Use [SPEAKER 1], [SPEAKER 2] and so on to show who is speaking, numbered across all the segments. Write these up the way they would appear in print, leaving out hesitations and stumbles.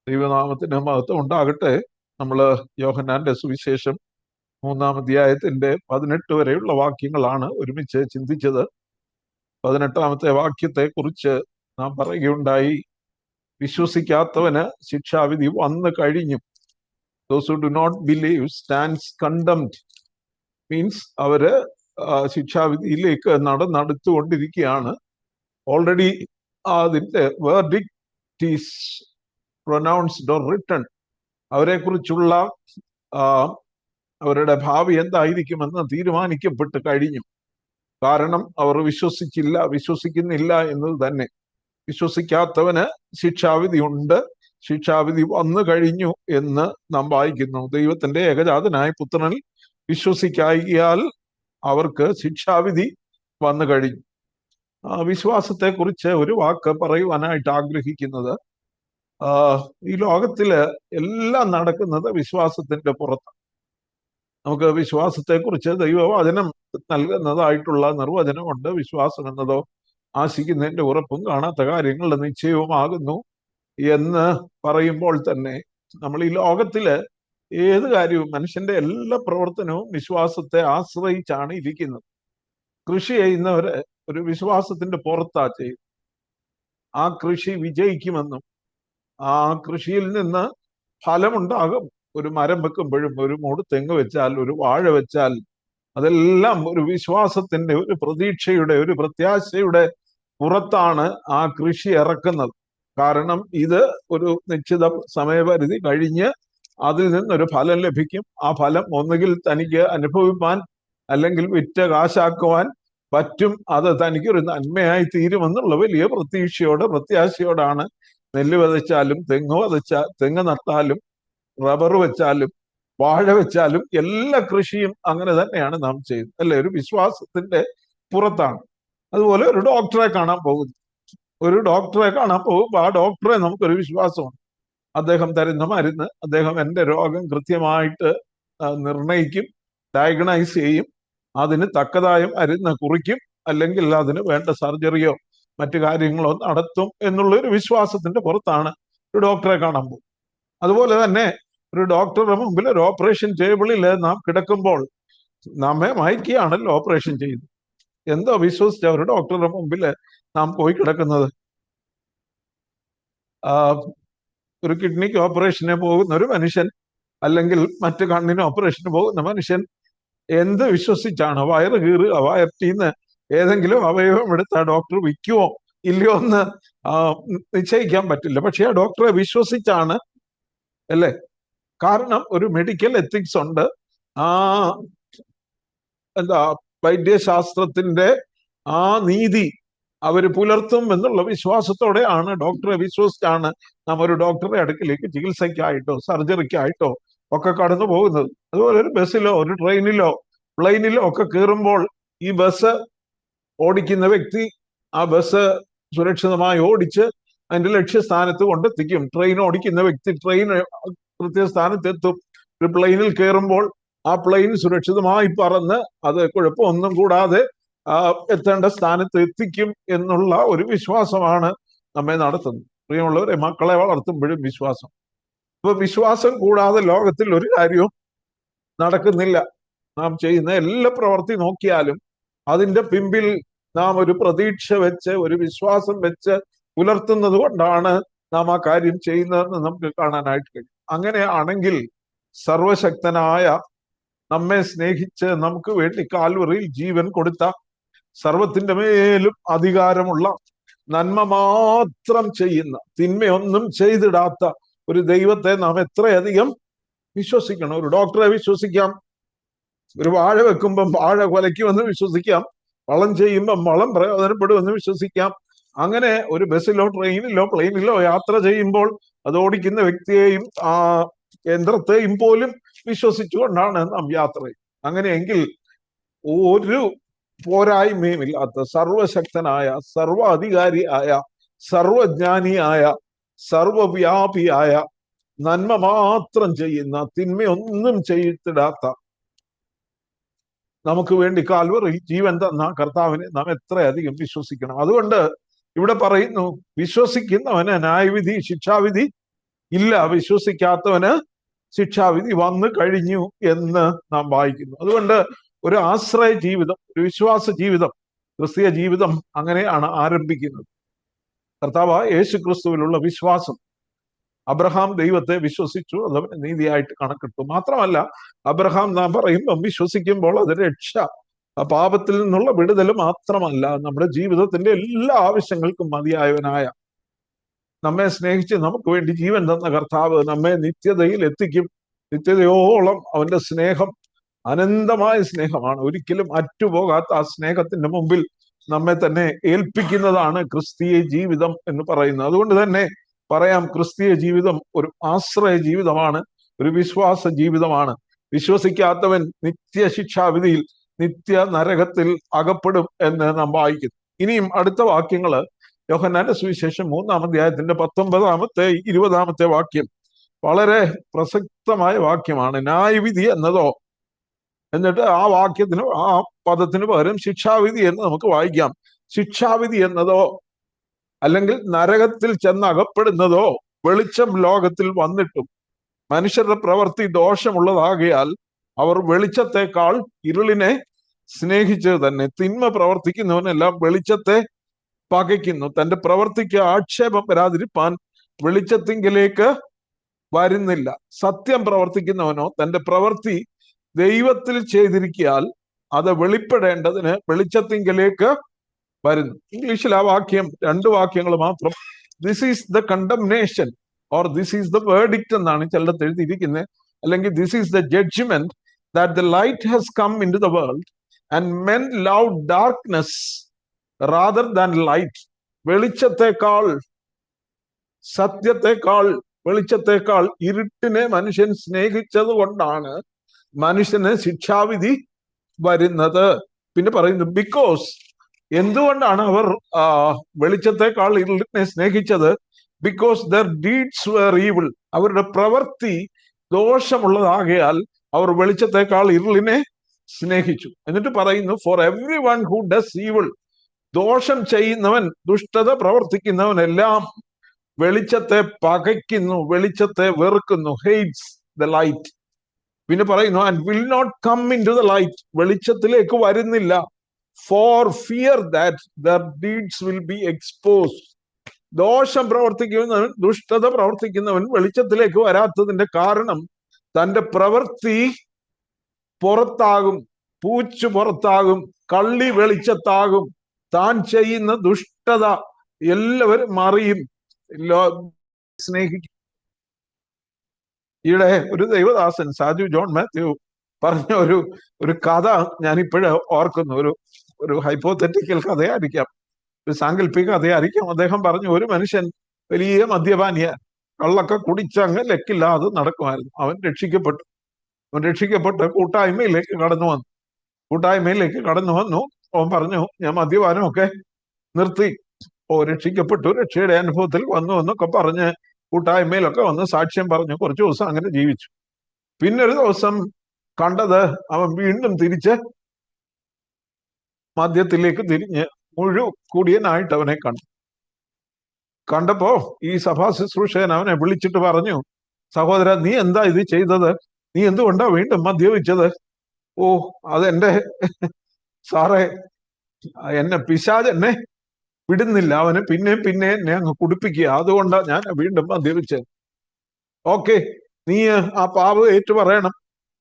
[SPEAKER 1] ദൈവനാമത്തിന് മഹത്വം ഉണ്ടാകട്ടെ. നമ്മൾ യോഹന്നാന്റെ സുവിശേഷം 3-ാം അധ്യായത്തിന്റെ 18 വരെയുള്ള വാക്യങ്ങളാണ് ഒരുമിച്ച് ചിന്തിച്ചത്. 18-ാമത്തെ വാക്യത്തെ കുറിച്ച് നാം പറയുകയുണ്ടായി, വിശ്വസിക്കാത്തവന് ശിക്ഷാവിധി വന്നു കഴിഞ്ഞു. Those who do not believe stands condemned. Means അവര് ശിക്ഷാവിധിയിലേക്ക് നടന്നുകൊണ്ടിരിക്കുകയാണ്. ഓൾറെഡി അതിന്റെ verdict is pronounced or written. അവരെ കുറിച്ചുള്ള അവരുടെ ഭാവി എന്തായിരിക്കുമെന്ന് തീരുമാനിക്കപ്പെട്ട് കഴിഞ്ഞു. കാരണം അവർ വിശ്വസിക്കുന്നില്ല എന്നത് തന്നെ. വിശ്വസിക്കാത്തവന് ശിക്ഷാവിധി ഉണ്ട്, ശിക്ഷാവിധി വന്നു കഴിഞ്ഞു എന്ന് നാം വായിക്കുന്നു. ദൈവത്തിന്റെ ഏകജാതനായ പുത്രനിൽ വിശ്വസിക്കായികയാൽ അവർക്ക് ശിക്ഷാവിധി വന്നു കഴിഞ്ഞു. വിശ്വാസത്തെ കുറിച്ച് ഒരു വാക്ക് പറയുവാനായിട്ട് ആഗ്രഹിക്കുന്നത്, ഈ ലോകത്തില് എല്ലാം നടക്കുന്നത് വിശ്വാസത്തിന്റെ പുറത്താണ്. നമുക്ക് വിശ്വാസത്തെ കുറിച്ച് ദൈവവചനം നൽകുന്നതായിട്ടുള്ള നിർവചനമുണ്ട്. വിശ്വാസം എന്നതോ ആശിക്കുന്നതിന്റെ ഉറപ്പും കാണാത്ത കാര്യങ്ങളുടെ നിശ്ചയവുമാകുന്നു എന്ന് പറയുമ്പോൾ തന്നെ നമ്മൾ ഈ ലോകത്തില് ഏത് കാര്യവും, മനുഷ്യന്റെ എല്ലാ പ്രവർത്തനവും വിശ്വാസത്തെ ആശ്രയിച്ചാണ് ഇരിക്കുന്നത്. കൃഷി ചെയ്യുന്നവര് ഒരു വിശ്വാസത്തിന്റെ പുറത്താ ചെയ്യും. ആ കൃഷി വിജയിക്കുമെന്നും ആ കൃഷിയിൽ നിന്ന് ഫലമുണ്ടാകും. ഒരു മരം വെക്കുമ്പോഴും, ഒരു മൂട് തെങ്ങ് വെച്ചാൽ, ഒരു വാഴ വെച്ചാൽ, അതെല്ലാം ഒരു വിശ്വാസത്തിന്റെ, ഒരു പ്രതീക്ഷയുടെ, ഒരു പ്രത്യാശയുടെ പുറത്താണ് ആ കൃഷി ഇറക്കുന്നത്. കാരണം ഇത് ഒരു നിശ്ചിത സമയപരിധി കഴിഞ്ഞ് അതിൽ നിന്നൊരു ഫലം ലഭിക്കും. ആ ഫലം ഒന്നുകിൽ തനിക്ക് അനുഭവിപ്പാൻ അല്ലെങ്കിൽ വിറ്റ് കാശാക്കുവാൻ പറ്റും. അത് തനിക്കൊരു നന്മയായി തീരുമെന്നുള്ള വലിയ പ്രത്യാശയോടാണ് നെല്ല് വിതച്ചാലും തെങ്ങ് നട്ടാലും റബ്ബർ വെച്ചാലും വാഴ വെച്ചാലും എല്ലാ കൃഷിയും അങ്ങനെ തന്നെയാണ് നാം ചെയ്യുന്നത്, അല്ലെ? ഒരു വിശ്വാസത്തിന്റെ പുറത്താണ്. അതുപോലെ ഒരു ഡോക്ടറെ കാണാൻ പോകുമ്പോൾ ആ ഡോക്ടറെ നമുക്കൊരു വിശ്വാസമാണ്. അദ്ദേഹം തരുന്ന മരുന്ന്, അദ്ദേഹം എൻ്റെ രോഗം കൃത്യമായിട്ട് നിർണയിക്കും, ഡയഗ്നൈസ് ചെയ്യും, അതിന് തക്കതായ മരുന്ന് കുറിക്കും, അല്ലെങ്കിൽ അതിന് വേണ്ട സർജറിയോ മറ്റു കാര്യങ്ങളോ നടത്തും എന്നുള്ള ഒരു വിശ്വാസത്തിന്റെ പുറത്താണ് ഒരു ഡോക്ടറെ കാണാൻ പോകും. അതുപോലെ തന്നെ ഒരു ഡോക്ടറുടെ മുമ്പിൽ ഒരു ഓപ്പറേഷൻ ടേബിളിൽ നാം കിടക്കുമ്പോൾ നമ്മെ മയക്കിയാണല്ലോ ഓപ്പറേഷൻ ചെയ്യുന്നത്. എന്തോ വിശ്വസിച്ച ഒരു ഡോക്ടറുടെ മുമ്പിൽ നാം പോയി കിടക്കുന്നത്? ഒരു കിഡ്നിക്ക് ഓപ്പറേഷന് പോകുന്ന ഒരു മനുഷ്യൻ, അല്ലെങ്കിൽ മറ്റു കണ്ണിന് ഓപ്പറേഷന് പോകുന്ന മനുഷ്യൻ എന്ത് വിശ്വസിച്ചാണ്? വയറ് കീറുക, വയറ്റീന്ന് ഏതെങ്കിലും അവയവം എടുത്ത ഡോക്ടർ വിൽക്കുവോ ഇല്ലയോ എന്ന് നിശ്ചയിക്കാൻ പറ്റില്ല. പക്ഷെ ആ ഡോക്ടറെ വിശ്വസിച്ചാണ്, അല്ലേ? കാരണം ഒരു മെഡിക്കൽ എത്തിക്സ് ഉണ്ട്. വൈദ്യശാസ്ത്രത്തിന്റെ ആ നീതി അവർ പുലർത്തും എന്നുള്ള വിശ്വാസത്തോടെയാണ്, ഡോക്ടറെ വിശ്വസിച്ചാണ് നാം ഒരു ഡോക്ടറെ അടുക്കിലേക്ക് ചികിത്സയ്ക്കായിട്ടോ സർജറിക്കായിട്ടോ ഒക്കെ കടന്നു പോകുന്നത്. അതുപോലെ ഒരു ബസ്സിലോ ഒരു ട്രെയിനിലോ പ്ലെയിനിലോ ഒക്കെ കയറുമ്പോൾ ഈ ബസ് ഓടിക്കുന്ന വ്യക്തി ആ ബസ് സുരക്ഷിതമായി ഓടിച്ച് അതിന്റെ ലക്ഷ്യസ്ഥാനത്ത് കൊണ്ടെത്തിക്കും. ട്രെയിൻ ഓടിക്കുന്ന വ്യക്തി ട്രെയിൻ കൃത്യസ്ഥാനത്തെത്തും. ഒരു പ്ലെയിനിൽ കയറുമ്പോൾ ആ പ്ലെയിൻ സുരക്ഷിതമായി പറന്ന് അത് കുഴപ്പമൊന്നും കൂടാതെ എത്തേണ്ട സ്ഥാനത്ത് എത്തിക്കും എന്നുള്ള ഒരു വിശ്വാസമാണ് നമ്മെ നടത്തുന്നത്. പ്രിയമുള്ളവരെ, മക്കളെ വളർത്തുമ്പോഴും വിശ്വാസം. ഇപ്പൊ വിശ്വാസം കൂടാതെ ലോകത്തിൽ ഒരു കാര്യവും നടക്കുന്നില്ല. നാം ചെയ്യുന്ന എല്ലാ പ്രവൃത്തി നോക്കിയാലും അതിന്റെ പിമ്പിൽ നാം ഒരു പ്രതീക്ഷ വെച്ച്, ഒരു വിശ്വാസം വെച്ച് പുലർത്തുന്നത് കൊണ്ടാണ് നാം ആ കാര്യം ചെയ്യുന്നതെന്ന് നമുക്ക് കാണാനായിട്ട് കഴിയും. അങ്ങനെയാണെങ്കിൽ സർവശക്തനായ, നമ്മെ സ്നേഹിച്ച് നമുക്ക് വേണ്ടി കാൽവറിയിൽ ജീവൻ കൊടുത്ത, സർവത്തിന്റെ മേലും അധികാരമുള്ള, നന്മ മാത്രം ചെയ്യുന്ന, തിന്മയൊന്നും ചെയ്തിടാത്ത ഒരു ദൈവത്തെ നാം എത്രയധികം വിശ്വസിക്കണം. ഒരു ഡോക്ടറെ വിശ്വസിക്കാം, ഒരു വാഴ വെക്കുമ്പം വാഴ കുലയ്ക്കുമെന്ന് വിശ്വസിക്കാം, വളം ചെയ്യുമ്പം വളം പ്രയോജനപ്പെടുമെന്ന് വിശ്വസിക്കാം. അങ്ങനെ ഒരു ബസ്സിലോ ട്രെയിനിലോ പ്ലെയിനിലോ യാത്ര ചെയ്യുമ്പോൾ അത് ഓടിക്കുന്ന വ്യക്തിയെയും ആ യന്ത്രത്തെയും പോലും വിശ്വസിച്ചുകൊണ്ടാണ് നാം യാത്ര ചെയ്യുന്നത്. അങ്ങനെയെങ്കിൽ ഒരു പോരായ്മയുമില്ലാത്ത, സർവശക്തനായ, സർവ അധികാരിയായ, സർവജ്ഞാനിയായ, സർവവ്യാപിയായ, നന്മ മാത്രം ചെയ്യുന്ന, തിന്മയൊന്നും ചെയ്തിടാത്ത, നമുക്ക് വേണ്ടി കാൽവറിയിൽ ജീവൻ തന്ന കർത്താവിനെ നാം എത്രയധികം വിശ്വസിക്കണം. അതുകൊണ്ട് ഇവിടെ പറയുന്നു, വിശ്വസിക്കുന്നവന് ന്യായവിധി, ശിക്ഷാവിധി ഇല്ല, വിശ്വസിക്കാത്തവന് ശിക്ഷാവിധി വന്നു കഴിഞ്ഞു എന്ന് നാം വായിക്കുന്നു. അതുകൊണ്ട് ഒരു ആശ്രയ ജീവിതം, ഒരു വിശ്വാസ ജീവിതം, ക്രിസ്തീയ ജീവിതം അങ്ങനെയാണ് ആരംഭിക്കുന്നത്. കർത്താവായ യേശു ക്രിസ്തുവിലുള്ള വിശ്വാസം. അബ്രഹാം ദൈവത്തെ വിശ്വസിച്ചു, അത് അവന് നീതിയായിട്ട് കണക്കിട്ടു. മാത്രമല്ല, അബ്രഹാം നാം പറയുമ്പം വിശ്വസിക്കുമ്പോൾ അത് രക്ഷ, പാപത്തിൽ നിന്നുള്ള വിടുതൽ മാത്രമല്ല, നമ്മുടെ ജീവിതത്തിന്റെ എല്ലാ ആവശ്യങ്ങൾക്കും മതിയായവനായ, നമ്മെ സ്നേഹിച്ച് നമുക്ക് വേണ്ടി ജീവൻ തന്ന കർത്താവ് നമ്മെ നിത്യതയിൽ എത്തിക്കും. നിത്യതയോളം അവന്റെ സ്നേഹം അനന്തമായ സ്നേഹമാണ്. ഒരിക്കലും അറ്റുപോകാത്ത ആ സ്നേഹത്തിന്റെ മുമ്പിൽ നമ്മെ തന്നെ ഏൽപ്പിക്കുന്നതാണ് ക്രിസ്തീയ ജീവിതം എന്ന് പറയുന്നത്. അതുകൊണ്ട് തന്നെ പറയാം, ക്രിസ്തീയ ജീവിതം ഒരു ആശ്രയ ജീവിതമാണ്, ഒരു വിശ്വാസ ജീവിതമാണ്. വിശ്വസിക്കാത്തവൻ നിത്യശിക്ഷാവിധിയിൽ, നിത്യ നരകത്തിൽ അകപ്പെടും എന്ന് നാം വായിക്കുന്നു. ഇനിയും അടുത്ത വാക്യങ്ങള് യോഹന്നാന്റെ സുവിശേഷം 3-ാം അധ്യായത്തിന്റെ 19-ാമത്തെ 20-ാമത്തെ വാക്യം വളരെ പ്രസക്തമായ വാക്യമാണ്. ന്യായവിധി എന്നതോ, എന്നിട്ട് ആ വാക്യത്തിന്, ആ പദത്തിന് പകരം ശിക്ഷാവിധി എന്ന് നമുക്ക് വായിക്കാം. ശിക്ഷാവിധി എന്നതോ, അല്ലെങ്കിൽ നരകത്തിൽ ചെന്ന് അകപ്പെടുന്നതോ, വെളിച്ചം ലോകത്തിൽ വന്നിട്ടും മനുഷ്യരുടെ പ്രവൃത്തി ദോഷമുള്ളതാകയാൽ അവർ വെളിച്ചത്തെക്കാൾ ഇരുളിനെ സ്നേഹിച്ചത് തന്നെ. തിന്മ പ്രവർത്തിക്കുന്നവനെല്ലാം വെളിച്ചത്തെ പകയ്ക്കുന്നു, തന്റെ പ്രവൃത്തിക്ക് ആക്ഷേപം വരാതിരിപ്പാൻ വെളിച്ചത്തിങ്കിലേക്ക് വരുന്നില്ല. സത്യം പ്രവർത്തിക്കുന്നവനോ തന്റെ പ്രവൃത്തി ദൈവത്തിൽ ചെയ്തിരിക്കാൽ അത് വെളിപ്പെടേണ്ടതിന് വെളിച്ചത്തിങ്കിലേക്ക് വരുന്നു. ഇംഗ്ലീഷിൽ ആ വാക്യം 2 വാക്യങ്ങൾ മാത്രം. This is the condemnation or this is the verdict എന്നാണ് ചിലടത്ത് എഴുതിയിരിക്കുന്നത്. അല്ലെങ്കിൽ this is the judgement that the light has come into the world and men love darkness rather than light. വെളിച്ചത്തെക്കാൾ, സത്യത്തെക്കാൾ, വെളിച്ചത്തെക്കാൾ ഇരുട്ടിനെ മനുഷ്യൻ സ്നേഹിച്ചത് കൊണ്ടാണ് മനുഷ്യന് ശിക്ഷാവിധി വരുന്നത്. പിന്നെ പറയുന്നു ബിക്കോസ്, എന്തുകൊണ്ടാണ് അവർ വെളിച്ചത്തെക്കാൾ ഇരുളിനെ സ്നേഹിച്ചത്? Because their deeds were evil. അവരുടെ പ്രവൃത്തി ദോഷമുള്ളതാകയാൽ അവർ വെളിച്ചത്തെക്കാൾ ഇരുളിനെ സ്നേഹിച്ചു. എന്നിട്ട് പറയുന്നു for everyone who does evil. ദോഷം ചെയ്യുന്നവൻ, ദുഷ്ടത പ്രവർത്തിക്കുന്നവനെല്ലാം വെളിച്ചത്തെ പകയ്ക്കുന്നു, വെളിച്ചത്തെ വെറുക്കുന്നു. Hates the light. പിന്നെ പറയുന്നു and will not come into the light. വെളിച്ചത്തിലേക്ക് വരുന്നില്ല. For fear that their deeds will be exposed. ദോഷം പ്രവർത്തിക്കുന്നവൻ, ദുഷ്ടത പ്രവർത്തിക്കുന്നവൻ വെളിച്ചത്തിലേക്ക് വരാത്തതിന്റെ കാരണം തന്റെ പ്രവൃത്തി പുറത്താകും, പൂച്ചു പുറത്താകും, കള്ളി വെളിച്ചത്താകും. താൻ ചെയ്യുന്ന ദുഷ്ടത എല്ലാവരും അറിയും, സ്നേഹിക്കും. ഈയിടെ ഒരു ദൈവദാസൻ സാജു ജോൺ മാത്യു പറഞ്ഞ ഒരു കഥ ഞാൻ ഇപ്പോഴേ ഓർക്കുന്നു. ഒരു ഹൈപ്പോത്തറ്റിക്കൽ കഥയായിരിക്കാം, ഒരു സാങ്കല്പിക കഥയായിരിക്കാം. അദ്ദേഹം പറഞ്ഞു, ഒരു മനുഷ്യൻ വലിയ മദ്യപാനിയ, കള്ളൊക്കെ കുടിച്ചങ്ങ് ലെക്കില്ലാതെ നടക്കുമായിരുന്നു. അവൻ രക്ഷിക്കപ്പെട്ട് കൂട്ടായ്മയിലേക്ക് കടന്നു വന്നു. അവൻ പറഞ്ഞു, ഞാൻ മദ്യപാനമൊക്കെ നിർത്തി, രക്ഷിക്കപ്പെട്ടു, രക്ഷയുടെ അനുഭവത്തിൽ വന്നു എന്നൊക്കെ പറഞ്ഞ് കൂട്ടായ്മയിലൊക്കെ വന്ന് സാക്ഷ്യം പറഞ്ഞു. കുറച്ചു ദിവസം അങ്ങനെ ജീവിച്ചു. പിന്നെ ഒരു ദിവസം കണ്ടത്, അവൻ വീണ്ടും തിരിച്ച് മദ്യത്തിലേക്ക് തിരിഞ്ഞ് കുടിയനായിട്ട് അവനെ കണ്ടപ്പോ ഈ സഭാ ശുശ്രൂഷകൻ അവനെ വിളിച്ചിട്ട് പറഞ്ഞു, സഹോദര, നീ എന്താ ഇത് ചെയ്തത്? നീ എന്തുകൊണ്ടാ വീണ്ടും മദ്യപിച്ചത്? അതെന്റെ സാറേ, എന്നെ പിശാച് എന്നെ വിടുന്നില്ല, അവന് പിന്നെ എന്നെ അങ്ങ് കുടിപ്പിക്കുക, അതുകൊണ്ടാണ് ഞാൻ വീണ്ടും മദ്യപിച്ചത്. ഓക്കെ, നീ ആ പാപം ഏറ്റു പറയണം,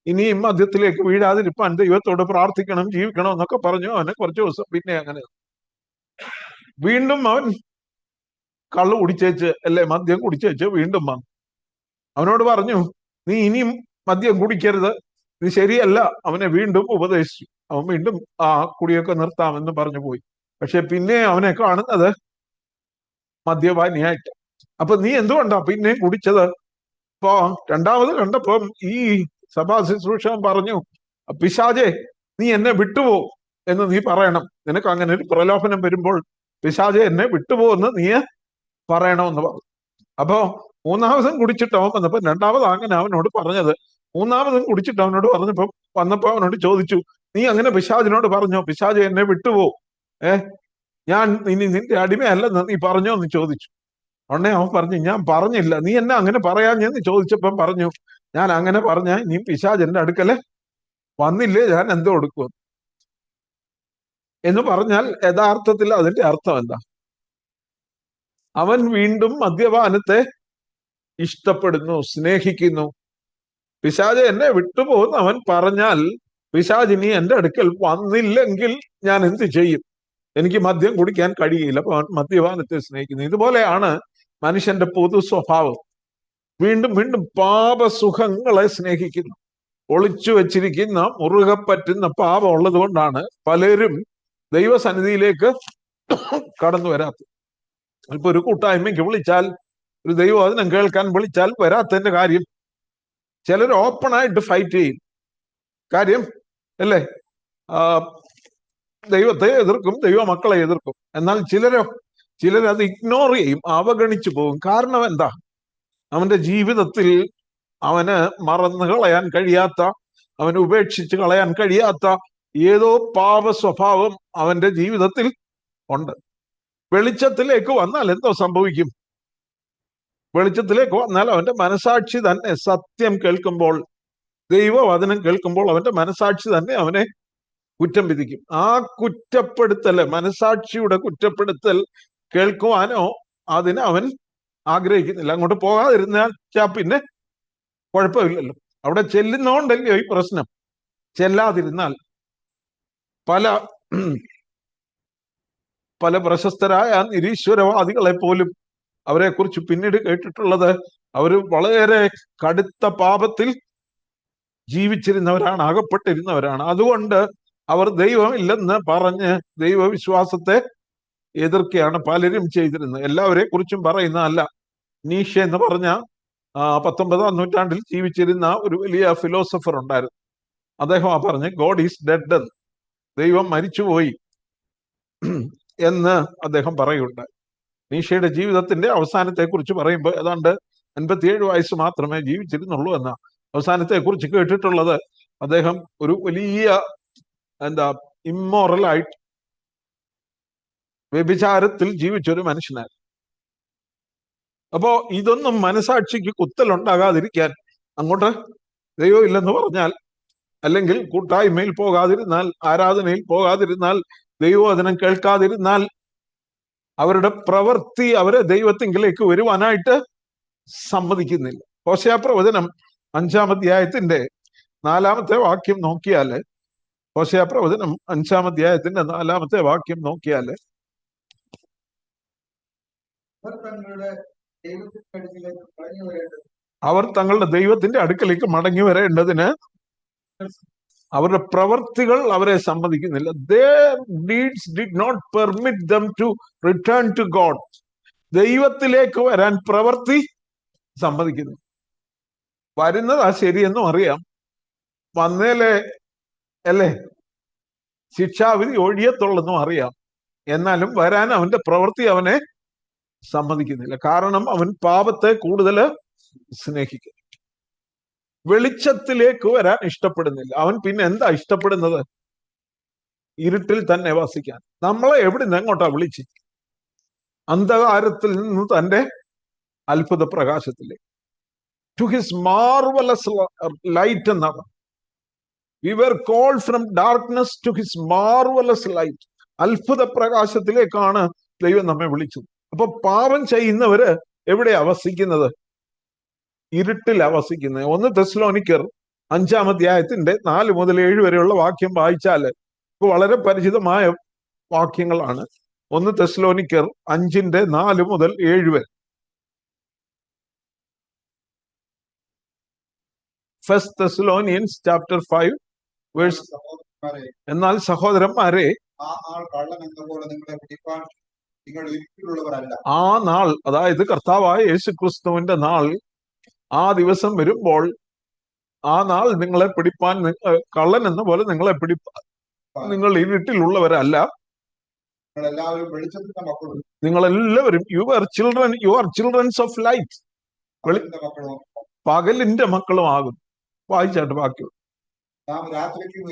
[SPEAKER 1] ഇനിയും മദ്യത്തിലേക്ക് വീഴാതിരിപ്പാൻ ദൈവത്തോട് പ്രാർത്ഥിക്കണം, ജീവിക്കണം എന്നൊക്കെ പറഞ്ഞു. അവന് കുറച്ചു ദിവസം പിന്നെ അങ്ങനെ വീണ്ടും അവൻ കള്ളു കുടിച്ചേച്ച്, മദ്യം കുടിച്ചേച്ച് വീണ്ടും വന്നു. അവനോട് പറഞ്ഞു, നീ ഇനിയും മദ്യം കുടിക്കരുത്, ഇത് ശരിയല്ല. അവനെ വീണ്ടും ഉപദേശിച്ചു. അവൻ വീണ്ടും ആ കുടിയൊക്കെ നിർത്താമെന്ന് പറഞ്ഞു പോയി. പക്ഷെ പിന്നെ അവനെ കാണുന്നത് മദ്യപാനിയായിട്ട്. അപ്പൊ നീ എന്തുകൊണ്ടാ പിന്നെ കുടിച്ചത്? ഇപ്പൊ രണ്ടാമത് കണ്ടപ്പം ഈ സഭാ ശുശ്രൂഷകൻ പറഞ്ഞു, പിശാചേ, നീ എന്നെ വിട്ടുപോ എന്ന് നീ പറയണം. നിനക്ക് അങ്ങനെ ഒരു പ്രലോഭനം വരുമ്പോൾ പിശാചെ എന്നെ വിട്ടുപോകുന്ന നീ പറയണമെന്ന് പറഞ്ഞു. അപ്പോ മൂന്നാമതും കുടിച്ചിട്ട് അവൻ വന്നപ്പോ രണ്ടാമത് അങ്ങനെ അവനോട് പറഞ്ഞത്. മൂന്നാമതും കുടിച്ചിട്ട് അവനോട് വന്നപ്പോ അവനോട് ചോദിച്ചു, നീ അങ്ങനെ പിശാചിനോട് പറഞ്ഞോ, പിശാചെ എന്നെ വിട്ടുപോ, ഞാൻ ഇനി നിന്റെ അടിമയല്ലെന്ന് നീ പറഞ്ഞോ എന്ന് ചോദിച്ചു. ഉടനെ അവൻ പറഞ്ഞു, ഞാൻ പറഞ്ഞില്ല. നീ എന്നെ അങ്ങനെ പറയാഞ്ഞെന്ന് ചോദിച്ചപ്പം പറഞ്ഞു, ഞാൻ അങ്ങനെ പറഞ്ഞ നീ പിശാച് എന്റെ അടുക്കല് വന്നില്ലേ, ഞാൻ എന്തോ കൊടുക്കും എന്ന് പറഞ്ഞാൽ യഥാർത്ഥത്തിൽ അതിന്റെ അർത്ഥം എന്താ? അവൻ വീണ്ടും മദ്യപാനത്തെ ഇഷ്ടപ്പെടുന്നു, സ്നേഹിക്കുന്നു. പിശാച് എന്നെ വിട്ടുപോകുന്ന അവൻ പറഞ്ഞാൽ, പിശാച് ഇനി എന്റെ അടുക്കൽ വന്നില്ലെങ്കിൽ ഞാൻ എന്ത് ചെയ്യും? എനിക്ക് മദ്യം കുടിക്കാൻ കഴിയില്ല. അപ്പൊ അവൻ മദ്യപാനത്തെ സ്നേഹിക്കുന്നു. ഇതുപോലെയാണ് മനുഷ്യന്റെ പൊതു സ്വഭാവം. വീണ്ടും വീണ്ടും പാപസുഖങ്ങളെ സ്നേഹിക്കുന്നു. ഒളിച്ചു വെച്ചിരിക്കുന്ന, മുറുകെ പറ്റുന്ന പാപം ഉള്ളത് കൊണ്ടാണ് പലരും ദൈവസന്നിധിയിലേക്ക് കടന്നു വരാത്തത്. ഇപ്പൊ ഒരു കൂട്ടായ്മയ്ക്ക് വിളിച്ചാൽ, ഒരു ദൈവവചനം കേൾക്കാൻ വിളിച്ചാൽ വരാത്തതിന്റെ കാര്യം, ചിലർ ഓപ്പണായിട്ട് ഫൈറ്റ് ചെയ്യും. കാര്യം അല്ലേ, ദൈവത്തെ എതിർക്കും, ദൈവമക്കളെ എതിർക്കും. എന്നാൽ ചിലരത് ഇഗ്നോർ ചെയ്യും, അവഗണിച്ചു പോകും. കാരണം എന്താ? അവന്റെ ജീവിതത്തിൽ അവന് മറന്നു കളയാൻ കഴിയാത്ത, അവന് ഉപേക്ഷിച്ച് കളയാൻ കഴിയാത്ത ഏതോ പാപ സ്വഭാവം അവന്റെ ജീവിതത്തിൽ ഉണ്ട്. വെളിച്ചത്തിലേക്ക് വന്നാൽ എന്തോ സംഭവിക്കും? വെളിച്ചത്തിലേക്ക് വന്നാൽ അവന്റെ മനസാക്ഷി തന്നെ സത്യം കേൾക്കുമ്പോൾ, ദൈവവചനം കേൾക്കുമ്പോൾ അവന്റെ മനസാക്ഷി തന്നെ അവനെ കുറ്റം വിധിക്കും. ആ കുറ്റപ്പെടുത്തല്, മനസാക്ഷിയുടെ കുറ്റപ്പെടുത്തൽ കേൾക്കുവാനോ അതിന് അവൻ ആഗ്രഹിക്കുന്നില്ല. അങ്ങോട്ട് പോകാതിരുന്നാൽ പിന്നെ കുഴപ്പമില്ലല്ലോ. അവിടെ ചെല്ലുന്നോണ്ടല്ലോ ഈ പ്രശ്നം. ചെല്ലാതിരുന്നാൽ പല പ്രശസ്തരായ നിരീശ്വരവാദികളെ പോലും അവരെ കുറിച്ച് പിന്നീട് കേട്ടിട്ടുള്ളത്, അവർ വളരെ കടുത്ത പാപത്തിൽ ജീവിച്ചിരുന്നവരാണ്, അകപ്പെട്ടിരുന്നവരാണ്. അതുകൊണ്ട് അവർ ദൈവമില്ലെന്ന് പറഞ്ഞ് ദൈവവിശ്വാസത്തെ എതിർക്കുകയാണ് പലരും ചെയ്തിരുന്നത്. എല്ലാവരെ കുറിച്ചും പറയുന്നതല്ല. നീഷെ എന്ന് പറഞ്ഞ 19-ാം നൂറ്റാണ്ടിൽ ജീവിച്ചിരുന്ന ഒരു വലിയ ഫിലോസഫർ ഉണ്ടായിരുന്നു. അദ്ദേഹം പറഞ്ഞ് ഗോഡ് ഈസ് ഡെഡ്, ദൈവം മരിച്ചുപോയി എന്ന് അദ്ദേഹം പറയുകയുണ്ടായി. നീഷയുടെ ജീവിതത്തിന്റെ അവസാനത്തെ കുറിച്ച് പറയുമ്പോൾ ഏതാണ്ട് 57 വയസ്സ് മാത്രമേ ജീവിച്ചിരുന്നുള്ളൂ എന്ന അവസാനത്തെ കുറിച്ച് കേട്ടിട്ടുള്ളത്. അദ്ദേഹം ഒരു വലിയ ഇമ്മോറലായിട്ട് വ്യഭിചാരത്തിൽ ജീവിച്ചൊരു മനുഷ്യനായിരുന്നു. അപ്പോ ഇതൊന്നും മനസാക്ഷിക്ക് കുത്തലുണ്ടാകാതിരിക്കാൻ, അങ്ങോട്ട് ദൈവം ഇല്ലെന്ന് പറഞ്ഞാൽ, അല്ലെങ്കിൽ കൂട്ടായ്മയിൽ പോകാതിരുന്നാൽ, ആരാധനയിൽ പോകാതിരുന്നാൽ, ദൈവവചനം കേൾക്കാതിരുന്നാൽ, അവരുടെ പ്രവൃത്തി അവരെ ദൈവത്തിങ്കിലേക്ക് വരുവാനായിട്ട് സമ്മതിക്കുന്നില്ല. ഹോശേയ പ്രവചനം 5-ാം അധ്യായത്തിന്റെ 4-ാമത്തെ വാക്യം നോക്കിയാല്, ഹോശേയ പ്രവചനം 5-ാം അധ്യായത്തിന്റെ 4-ാമത്തെ വാക്യം നോക്കിയാല്, അവർ തങ്ങളുടെ ദൈവത്തിന്റെ അടുക്കലേക്ക് മടങ്ങി വരേണ്ടതിന് അവരുടെ പ്രവർത്തികൾ അവരെ സമ്മതിക്കുന്നില്ല. Their deeds did not permit them to return to God. ദൈവത്തിലേക്ക് വരാൻ പ്രവൃത്തി സമ്മതിക്കുന്നു. വരുന്നതാ ശരിയെന്നും അറിയാം, വന്നേലേ അല്ലേ ശിക്ഷാവിധി ഒഴിയത്തുള്ളെന്നും അറിയാം. എന്നാലും വരാൻ അവന്റെ പ്രവൃത്തി അവനെ സമ്മതിക്കുന്നില്ല. കാരണം അവൻ പാപത്തെ കൂടുതൽ സ്നേഹിക്കുന്നു. വെളിച്ചത്തിലേക്ക് വരാൻ ഇഷ്ടപ്പെടുന്നില്ല. അവൻ പിന്നെ എന്താ ഇഷ്ടപ്പെടുന്നത്? ഇരുട്ടിൽ തന്നെ വസിക്കാൻ. നമ്മളെ എവിടുന്ന് എങ്ങോട്ടാ വിളിച്ച്? അന്ധകാരത്തിൽ നിന്ന് തന്റെ അത്ഭുത പ്രകാശത്തിലേക്ക്, ടു ഹിസ് മാർവലസ് ലൈറ്റ് എന്നാണ്. We were called from darkness to his marvellous light. അത്ഭുത പ്രകാശത്തിലേക്കാണ് ദൈവം നമ്മെ വിളിച്ചത്. അപ്പൊ പാപം ചെയ്യുന്നവര് എവിടെയാ വസിക്കുന്നത്? ഇരുട്ടിലാ വസിക്കുന്നത്. 1 തെസ്സലോനിക്കർ 5-ാം അധ്യായത്തിന്റെ 4 മുതൽ 7 വരെയുള്ള വാക്യം വായിച്ചാല് ഇപ്പൊ വളരെ പരിചിതമായ വാക്യങ്ങളാണ്. 1 തെസ്സലോനിക്കർ 5-ന്റെ 4 മുതൽ 7 വരെ. First Thessalonians chapter 5 verse. എന്നാൽ സഹോദരന്മാരെ, ആ നാൾ, അതായത് കർത്താവായ യേശുക്രിസ്തുവിന്റെ നാൾ, ആ ദിവസം വരുമ്പോൾ, ആ നാൾ നിങ്ങളെ പിടിപ്പാൻ, കള്ളൻ എന്ന പോലെ നിങ്ങളെ പിടിപ്പാൻ നിങ്ങൾ ഇരുട്ടിലുള്ളവരല്ല, നിങ്ങളെല്ലാവരും you are childrens of light, പകലിന്റെ മക്കളും ആകും. വായിച്ചാട്ട് ബാക്കി. നാം രാത്രിക്കും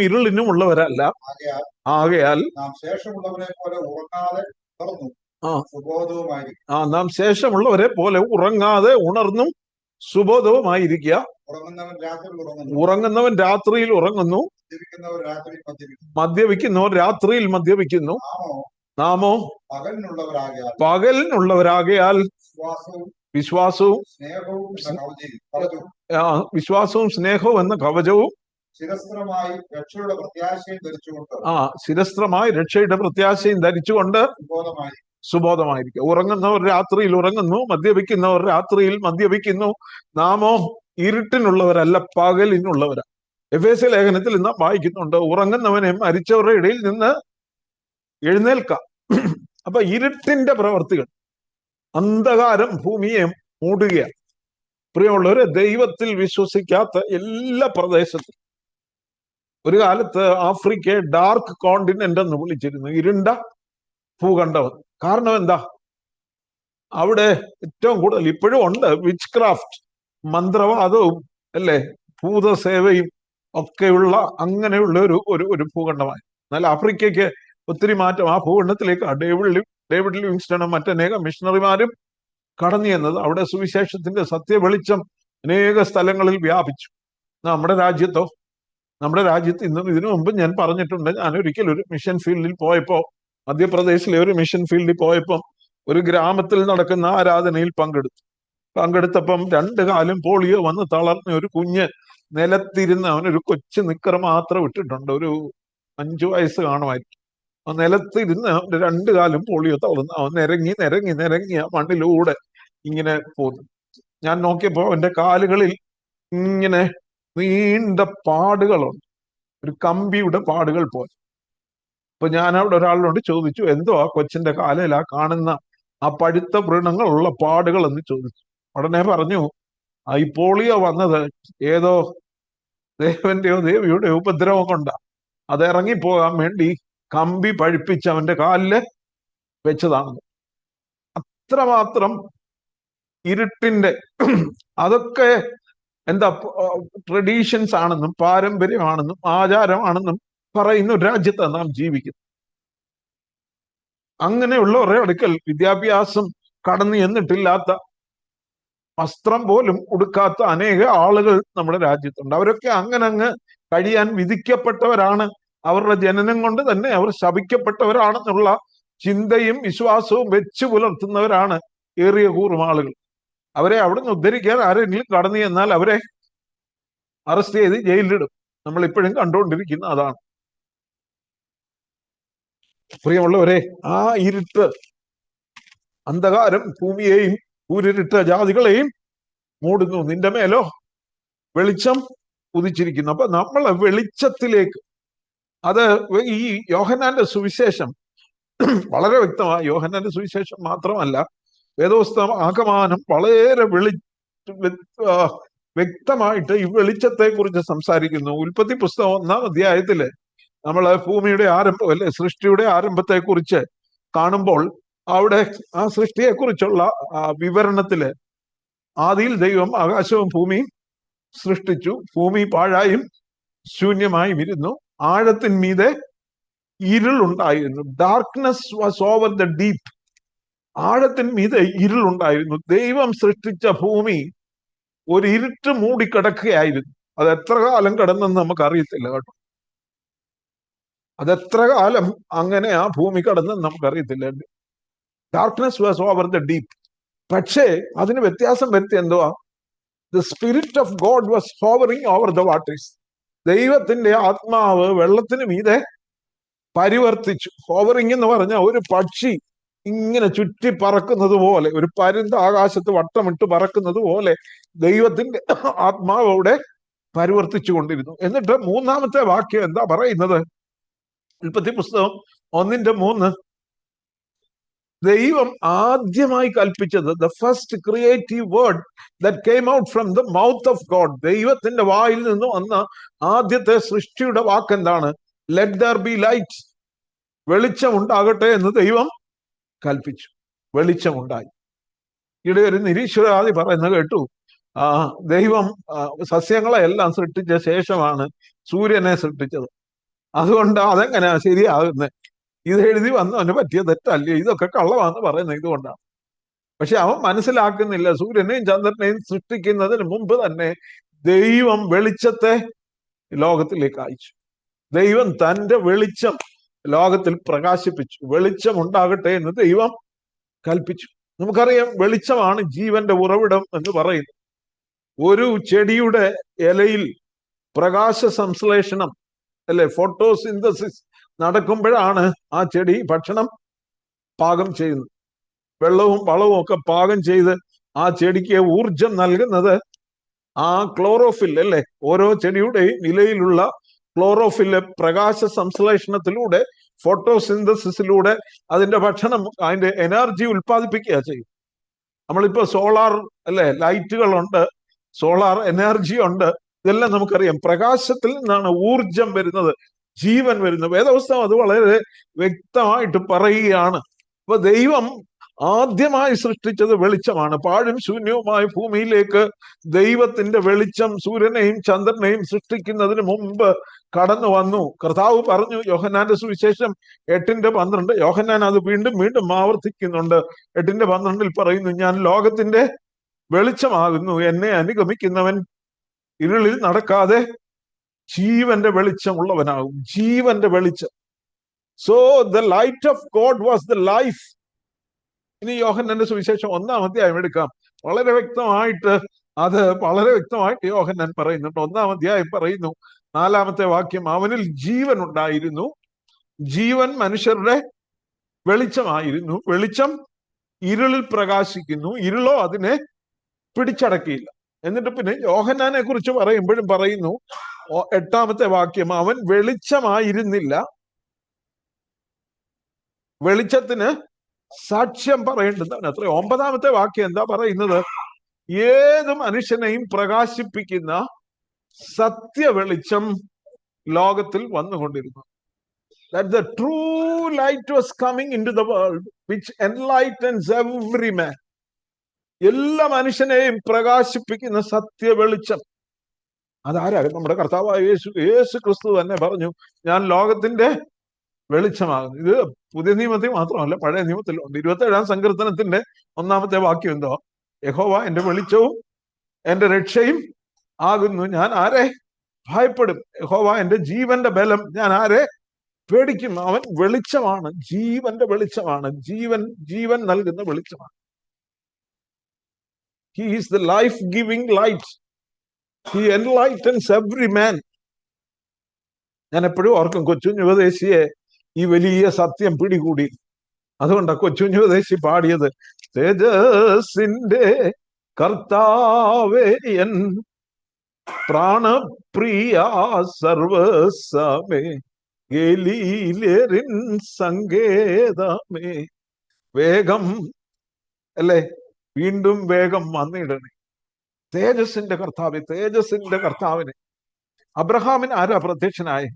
[SPEAKER 1] ഇരുളിനും ഉള്ളവരല്ല, ആകയാൽ ആ
[SPEAKER 2] സുബോധവുമായിരിക്കും.
[SPEAKER 1] നാം ശേഷമുള്ളവരെ പോലെ ഉറങ്ങാതെ ഉണർന്നും സുബോധവുമായിരിക്കുക. ഉറങ്ങുന്നവൻ രാത്രിയിൽ ഉറങ്ങുന്നു, മദ്യപിക്കുന്നവർ രാത്രിയിൽ മദ്യപിക്കുന്നു. നാമോ പകലിനുള്ളവരാകയാൽ വിശ്വാസവും സ്നേഹവും എന്ന കവചവും
[SPEAKER 2] ശിരസ്ത്രമായി രക്ഷയുടെ പ്രത്യാശയും
[SPEAKER 1] ധരിച്ചുകൊണ്ട് സുബോധമായിരിക്കും. ഉറങ്ങുന്നവർ രാത്രിയിൽ ഉറങ്ങുന്നു, മദ്യപിക്കുന്നവർ രാത്രിയിൽ മദ്യപിക്കുന്നു. നാമോ ഇരുട്ടിനുള്ളവരല്ല, പകലിനുള്ളവരാ. എഫേസ്യ ലേഖനത്തിൽ നാം വായിക്കുന്നുണ്ട്, ഉറങ്ങുന്നവനെ മരിച്ചവരുടെ ഇടയിൽ നിന്ന് എഴുന്നേൽക്കാം. അപ്പൊ ഇരുട്ടിന്റെ പ്രവർത്തികൾ, അന്ധകാരം ഭൂമിയെ മൂടുകയാണ്. പ്രിയമുള്ളവരെ, ദൈവത്തിൽ വിശ്വസിക്കാത്ത എല്ലാ പ്രദേശത്തും, ഒരു കാലത്ത് ആഫ്രിക്കയെ ഡാർക്ക് കോണ്ടിനെന്റ് എന്ന് വിളിച്ചിരുന്നു, ഇരുണ്ട ഭൂഖണ്ഡം. കാരണം എന്താ? അവിടെ ഏറ്റവും കൂടുതൽ ഇപ്പോഴും ഉണ്ട് വിച്ച് ക്രാഫ്റ്റ്, മന്ത്രവാദവും അല്ലേ, ഭൂതസേവയും ഒക്കെയുള്ള അങ്ങനെയുള്ള ഒരു ഭൂഖണ്ഡമായി. എന്നാൽ ആഫ്രിക്കയ്ക്ക് ഒത്തിരി മാറ്റം ആ ഭൂഖണ്ഡത്തിലേക്ക് ഡേവിഡ് ലിവിങ്സ്റ്റണും മറ്റനേകം മിഷണറിമാരും കടന്നു ചെന്നത്. അവിടെ സുവിശേഷത്തിന്റെ സത്യവെളിച്ചം അനേക സ്ഥലങ്ങളിൽ വ്യാപിച്ചു. നമ്മുടെ രാജ്യത്ത് ഇന്നും ഇതിനു മുമ്പ് ഞാൻ പറഞ്ഞിട്ടുണ്ട്, ഞാൻ ഒരിക്കലും ഒരു മിഷൻ ഫീൽഡിൽ പോയപ്പോ, മധ്യപ്രദേശിലെ ഒരു മിഷൻ ഫീൽഡിൽ പോയപ്പം ഒരു ഗ്രാമത്തിൽ നടക്കുന്ന ആരാധനയിൽ പങ്കെടുത്തപ്പം 2 കാലും പോളിയോ വന്ന് തളർന്ന ഒരു കുഞ്ഞ് നിലത്തിരുന്ന്, അവനൊരു കൊച്ചു നിക്കർ മാത്രം ഇട്ടിട്ടുണ്ട്, ഒരു 5 വയസ്സ് കാണുമായിരിക്കും. നിലത്തിരുന്ന് അവന്റെ 2 കാലും പോളിയോ തളർന്ന് അവൻ നിരങ്ങി ആ മണ്ണിലൂടെ ഇങ്ങനെ പോന്നു. ഞാൻ നോക്കിയപ്പോ അവന്റെ കാലുകളിൽ ഇങ്ങനെ നീണ്ട പാടുകളുണ്ട്, ഒരു കമ്പിയുടെ പാടുകൾ പോലെ. അപ്പൊ ഞാൻ അവിടെ ഒരാളിനോട് ചോദിച്ചു, എന്തോ ആ കൊച്ചിന്റെ കാലിൽ ആ കാണുന്ന ആ പഴുത്ത വൃണങ്ങളുള്ള പാടുകൾ എന്ന് ചോദിച്ചു. ഉടനെ പറഞ്ഞു, ഈ പോളിയോ വന്നത് ഏതോ ദേവന്റെയോ ദേവിയുടെ ഉപദ്രവം കൊണ്ടാ. അത് ഇറങ്ങിപ്പോകാൻ വേണ്ടി കമ്പി പഴിപ്പിച്ച് അവന്റെ കാലില് വെച്ചതാണ്. അത്രമാത്രം ഇരുട്ടിന്റെ അതൊക്കെ എന്താ ട്രഡീഷൻസ് ആണെന്നും പാരമ്പര്യമാണെന്നും ആചാരമാണെന്നും പറയുന്ന ഒരു രാജ്യത്താണ് നാം ജീവിക്കുന്നത്. അങ്ങനെയുള്ളവരുടെ അടുക്കൽ വിദ്യാഭ്യാസം കടന്നു ചെന്നിട്ടില്ലാത്ത, വസ്ത്രം പോലും ഉടുക്കാത്ത അനേക ആളുകൾ നമ്മുടെ രാജ്യത്തുണ്ട്. അവരൊക്കെ അങ്ങ് കഴിയാൻ വിധിക്കപ്പെട്ടവരാണ്. അവരുടെ ജനനം കൊണ്ട് തന്നെ അവർ ശപിക്കപ്പെട്ടവരാണെന്നുള്ള ചിന്തയും വിശ്വാസവും വെച്ചു പുലർത്തുന്നവരാണ് ഏറിയ കൂറും ആളുകൾ. അവരെ അവിടുന്ന് ഉദ്ധരിക്കാൻ ആരെങ്കിലും കടന്നു ചെന്നാൽ അവരെ അറസ്റ്റ് ചെയ്ത് ജയിലിലിടും. നമ്മൾ ഇപ്പോഴും കണ്ടുകൊണ്ടിരിക്കുന്ന അതാണ്. പ്രിയമുള്ളവരെ, ആ ഇരുട്ട്, അന്ധകാരം ഭൂമിയെയും ഊരിട്ട ജാതികളെയും മൂടുന്നു. നിന്റെ മേലോ വെളിച്ചം ഉദിച്ചിരിക്കുന്നു. അപ്പൊ നമ്മളെ വെളിച്ചത്തിലേക്ക്, അത് ഈ യോഹന്നാന്റെ സുവിശേഷം വളരെ വ്യക്തമായി, യോഹന്നാന്റെ സുവിശേഷം മാത്രമല്ല, വേദപുസ്തകം ആകമാനം വളരെ വ്യക്തമായിട്ട് ഈ വെളിച്ചത്തെ കുറിച്ച് സംസാരിക്കുന്നു. ഉൽപ്പത്തി പുസ്തകം 1-ാം അധ്യായത്തില് നമ്മള് ഭൂമിയുടെ ആരംഭം അല്ലെ, സൃഷ്ടിയുടെ ആരംഭത്തെ കുറിച്ച് കാണുമ്പോൾ അവിടെ ആ സൃഷ്ടിയെ കുറിച്ചുള്ള വിവരണത്തില്, ആദിയിൽ ദൈവം ആകാശവും ഭൂമിയും സൃഷ്ടിച്ചു. ഭൂമി പാഴായും ശൂന്യമായും ഇരുന്നു. ആഴത്തിന്മീതെ ഇരുളുണ്ടായിരുന്നു. Darkness was over the deep. ആഴത്തിന്മീതെ ഇരുളുണ്ടായിരുന്നു. ദൈവം സൃഷ്ടിച്ച ഭൂമി ഒരു ഇരുട്ട് മൂടിക്കിടക്കുകയായിരുന്നു. അത് എത്ര കാലം കിടന്നെന്ന് നമുക്ക് അറിയത്തില്ല കേട്ടോ. അതെത്ര കാലം അങ്ങനെ ആ ഭൂമി കിടന്നെന്ന് നമുക്കറിയത്തില്ല. Darkness was over the deep. പക്ഷേ അതിന് വ്യത്യാസം വരുത്തി എന്തുവാ? The spirit of God was hovering over the waters. ദൈവത്തിന്റെ ആത്മാവ് വെള്ളത്തിന് മീതെ പരിവർത്തിച്ചു. ഹോവറിങ് എന്ന് പറഞ്ഞാൽ ഒരു പക്ഷി ഇങ്ങനെ ചുറ്റി പറക്കുന്നത് പോലെ, ഒരു പരുന്ത് ആകാശത്ത് വട്ടമിട്ട് പറക്കുന്നത് പോലെ ദൈവത്തിന്റെ ആത്മാവ് അവിടെ പരിവർത്തിച്ചു കൊണ്ടിരുന്നു. എന്നിട്ട് 3-ാമത്തെ വാക്യം എന്താ പറയുന്നത്? ഉൽപ്പത്തി പുസ്തകം 1:3, ദൈവം ആദ്യമായി കൽപ്പിച്ചത്, the first creative word that came out from the mouth of God, ദൈവത്തിന്റെ വായിൽ നിന്ന് വന്ന ആദ്യത്തെ സൃഷ്ടിയുടെ വാക്ക് എന്താണ്? ലെറ്റ് ദർ ബി ലൈറ്റ്, വെളിച്ചം ഉണ്ടാകട്ടെ എന്ന് ദൈവം കൽപ്പിച്ചു. വെളിച്ചമുണ്ടായി. ഇവിടെ ഒരു നിരീശ്വരവാദി പറയുന്നത് കേട്ടു, ദൈവം സസ്യങ്ങളെ എല്ലാം സൃഷ്ടിച്ച ശേഷമാണ് സൂര്യനെ സൃഷ്ടിച്ചത്. അതുകൊണ്ട് അതെങ്ങനെയാ ശരിയാകുന്നത്? ഇത് എഴുതി വന്നവന് പറ്റിയ തെറ്റല്ലേ, ഇതൊക്കെ കള്ളമാണെന്ന് പറയുന്നത് ഇതുകൊണ്ടാണ്. പക്ഷെ അവൻ മനസ്സിലാക്കുന്നില്ല, സൂര്യനെയും ചന്ദ്രനെയും സൃഷ്ടിക്കുന്നതിന് മുമ്പ് തന്നെ ദൈവം വെളിച്ചത്തെ ലോകത്തിലേക്ക് അയച്ചു. ദൈവം തന്റെ വെളിച്ചം ലോകത്തിൽ പ്രകാശിപ്പിച്ചു. വെളിച്ചം ഉണ്ടാകട്ടെ എന്ന് ദൈവം കൽപ്പിച്ചു. നമുക്കറിയാം, വെളിച്ചമാണ് ജീവന്റെ ഉറവിടം എന്ന് പറയുന്നു. ഒരു ചെടിയുടെ ഇലയിൽ പ്രകാശ സംശ്ലേഷണം, അല്ലെ, ഫോട്ടോസിന്തസിസ് നടക്കുമ്പോഴാണ് ആ ചെടി ഭക്ഷണം പാകം ചെയ്യുന്നത്. വെള്ളവും വളവും ഒക്കെ പാകം ചെയ്ത് ആ ചെടിക്ക് ഊർജം നൽകുന്നത് ആ ക്ലോറോഫിൽ, അല്ലെ, ഓരോ ചെടിയുടെയും ഇലയിലുള്ള ക്ലോറോഫില് പ്രകാശ സംശ്ലേഷണത്തിലൂടെ, ഫോട്ടോസിന്തസിസിലൂടെ അതിന്റെ ഭക്ഷണം, അതിന്റെ എനർജി ഉൽപ്പാദിപ്പിക്കുക ചെയ്യും. നമ്മളിപ്പോ സോളാർ, അല്ലെ, ലൈറ്റുകളുണ്ട്, സോളാർ എനർജി ഉണ്ട്, ഇതെല്ലാം നമുക്കറിയാം. പ്രകാശത്തിൽ നിന്നാണ് ഊർജം വരുന്നത്, ജീവൻ വരുന്നത്. വേദപുസ്തകം അത് വളരെ വ്യക്തമായിട്ട് പറയുകയാണ്. അപ്പൊ ദൈവം ആദ്യമായി സൃഷ്ടിച്ചത് വെളിച്ചമാണ്. പാഴും ശൂന്യവുമായ ഭൂമിയിലേക്ക് ദൈവത്തിന്റെ വെളിച്ചം സൂര്യനെയും ചന്ദ്രനെയും സൃഷ്ടിക്കുന്നതിന് മുമ്പ് കടന്നു വന്നു. കർത്താവ് പറഞ്ഞു, യോഹന്നാന്റെ സുവിശേഷം 8:12, യോഹന്നാൻ അത് വീണ്ടും വീണ്ടും ആവർത്തിക്കുന്നുണ്ട്. 8:12 പറയുന്നു, ഞാൻ ലോകത്തിന്റെ വെളിച്ചമാകുന്നു, എന്നെ അനുഗമിക്കുന്നവൻ ഇരുളിൽ നടക്കാതെ ജീവന്റെ വെളിച്ചം ഉള്ളവനാകും. ജീവന്റെ വെളിച്ചം. So the light of God was the life. ഇനി യോഹന്നാന്റെ സുവിശേഷം 1-ാം അധ്യായം എടുക്കാം. വളരെ വ്യക്തമായിട്ട് യോഹന്നാൻ പറയുന്നുണ്ട്. 1-ാം അധ്യായം പറയുന്നു, 4-ാമത്തെ വാക്യം, അവനിൽ ജീവൻ ഉണ്ടായിരുന്നു, ജീവൻ മനുഷ്യരുടെ വെളിച്ചമായിരുന്നു, വെളിച്ചം ഇരുളിൽ പ്രകാശിക്കുന്നു, ഇരുളോ അതിനെ പിടിച്ചടക്കിയില്ല. എന്നിട്ട് പിന്നെ യോഹന്നാനെ കുറിച്ച് പറയുമ്പോഴും പറയുന്നു, 8-ാമത്തെ വാക്യം, അവൻ വെളിച്ചമായിരുന്നില്ല, വെളിച്ചത്തിന് സാക്ഷ്യം പറയേണ്ടതാണ് അത്ര. 9-ാമത്തെ വാക്യം എന്താ പറയുന്നത്? ഏത് മനുഷ്യനെയും പ്രകാശിപ്പിക്കുന്ന സത്യ വെളിച്ചം ലോകത്തിൽ വന്നുകൊണ്ടിരുന്നു. That the true light was coming into the world, which enlightens every man. എല്ലാ മനുഷ്യനെയും പ്രകാശിപ്പിക്കുന്ന സത്യ വെളിച്ചം അതാരാ? നമ്മുടെ കർത്താവായ യേശു ക്രിസ്തു തന്നെ പറഞ്ഞു, ഞാൻ ലോകത്തിന്റെ വെളിച്ചമാകുന്നു. ഇത് പുതിയ നിയമത്തിൽ മാത്രമല്ല, പഴയ നിയമത്തിലുണ്ട്. 27-ാം സങ്കീർത്തനത്തിന്റെ 1-ാമത്തെ വാക്യം എന്തോ? യഹോവ എന്റെ വെളിച്ചവും എന്റെ രക്ഷയും ആകുന്നു, ഞാൻ ആരെ ഭയപ്പെടും? യഹോവ എന്റെ ജീവന്റെ ബലം, ഞാൻ ആരെ പേടിക്കും? അവൻ വെളിച്ചമാണ്, ജീവന്റെ വെളിച്ചമാണ്, ജീവൻ നൽകുന്ന വെളിച്ചമാണ്. He is the life-giving light. He enlightens every man. ഞാൻ എപ്പോഴും ഓർക്കും, കൊച്ചുഞ്ഞുപദേശിയെ ഈ വലിയ സത്യം പിടികൂടി. അതുകൊണ്ടാണ് കൊച്ചുഞ്ഞുപദേശി പാടിയത്, തേജസ്സിന്റെ കർത്താവേ എൻ പ്രാണപ്രിയ സർവസമേ ഗലീലേറിൻ സങ്കേതമേ. വേഗം, അല്ലെ, വീണ്ടും വേഗം വന്നിടണേ. തേജസ്സിന്റെ കർത്താവെ, തേജസ്സിന്റെ കർത്താവിനെ. അബ്രഹാമിന് ആരാ പ്രത്യക്ഷനായി?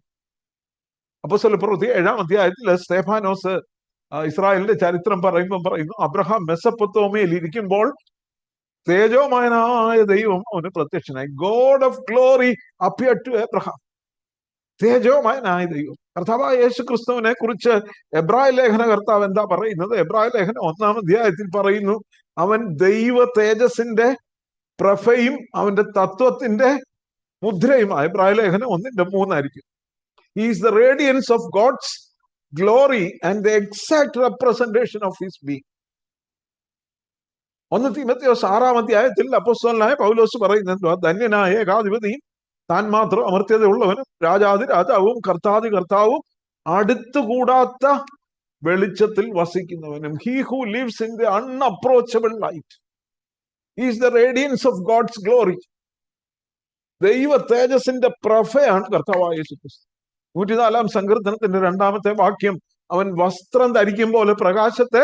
[SPEAKER 1] അപ്പോസ്തലപ്രവൃത്തി 7-ാം അധ്യായത്തിൽ സ്തേഫാനോസ് ഇസ്രായേലിന്റെ ചരിത്രം പറയുന്നു, അബ്രഹാം മെസൊപ്പൊത്താമിയയിൽ ഇരിക്കുമ്പോൾ തേജോമയനായ ദൈവം അവന് പ്രത്യക്ഷനായി. God of glory appeared to Abraham. തേജോമയനായ ദൈവം. കർത്താവായ യേശു ക്രിസ്തുവിനെ കുറിച്ച് എബ്രായ ലേഖന കർത്താവ് എന്താ പറയുന്നത്? എബ്രായ ലേഖനം 1-ാം അധ്യായത്തിൽ പറയുന്നു, അവൻ ദൈവ തേജസ്സിന്റെ പ്രഭയും അവന്റെ തത്വത്തിന്റെ മുദ്രയുമായ. എബ്രായ ലേഖനം 1:3 He is the radiance of God's glory and the exact representation of his being. 1 തീമോഥെയോസ് 6-ാം അധ്യായത്തിൽ അപ്പോസ്തലനായ പൗലോസ് പറയുന്നത്, ധന്യനായ ഏകാധിപതിയും താൻ മാത്രം അമർത്യതയുള്ളവനും രാജാതി രാജാവും കർത്താതി കർത്താവും അടുത്തുകൂടാത്ത വെളിച്ചത്തിൽ വസിക്കുന്നവനും. He who lives in the unapproachable light. He is the radiance of God's glory. ദൈവ തേജസ്സിന്റെ പ്രഭയാണ് കർത്താവായ യേശു ക്രിസ്തു. 104-ാം സങ്കീർത്തനത്തിന്റെ 2-ാമത്തെ വാക്യം, അവൻ വസ്ത്രം ധരിക്കും പോലെ പ്രകാശത്തെ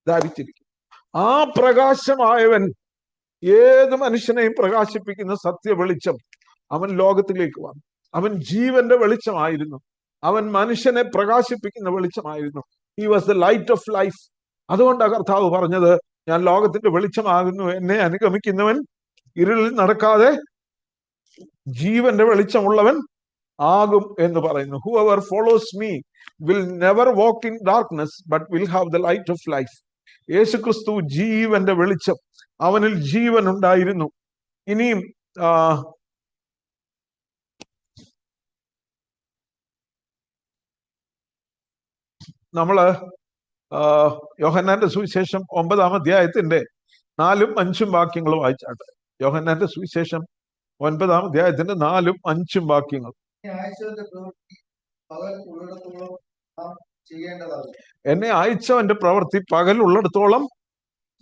[SPEAKER 1] ധരിച്ചിരിക്കും. ആ പ്രകാശമായവൻ ഏത് മനുഷ്യനെയും പ്രകാശിപ്പിക്കുന്ന സത്യ വെളിച്ചം അവൻ ലോകത്തിലേക്ക് വന്നു. അവൻ ജീവന്റെ വെളിച്ചമായിരുന്നു, അവൻ മനുഷ്യനെ പ്രകാശിപ്പിക്കുന്ന വെളിച്ചമായിരുന്നു. He was the light of life. അതുകൊണ്ടാണ് കർത്താവ് പറഞ്ഞത്, ഞാൻ ലോകത്തിന്റെ വെളിച്ചമാകുന്നു, എന്നെ അനുഗമിക്കുന്നവൻ ഇരുളിൽ നടക്കാതെ ജീവന്റെ വെളിച്ചമുള്ളവൻ ആകും എന്ന് പറയുന്നു. Whoever follows me will never walk in darkness but will have the light of life. യേശുക്രിസ്തു ജീവന്റെ വെളിച്ചം, അവനിൽ ജീവൻ ഉണ്ടായിരുന്നു. ഇനിയും നമ്മള് യോഹന്നാന്റെ സുവിശേഷം 9-ാം അധ്യായത്തിന്റെ 4-ഉം 5-ഉം വാക്യങ്ങൾ വായിച്ചാട്ടെ. യോഹന്നാന്റെ സുവിശേഷം 9-ാം അധ്യായത്തിന്റെ 4-ഉം 5-ഉം വാക്യങ്ങൾ. എന്നെ അയച്ചവന്റെ പ്രവൃത്തി പകൽ ഉള്ളിടത്തോളം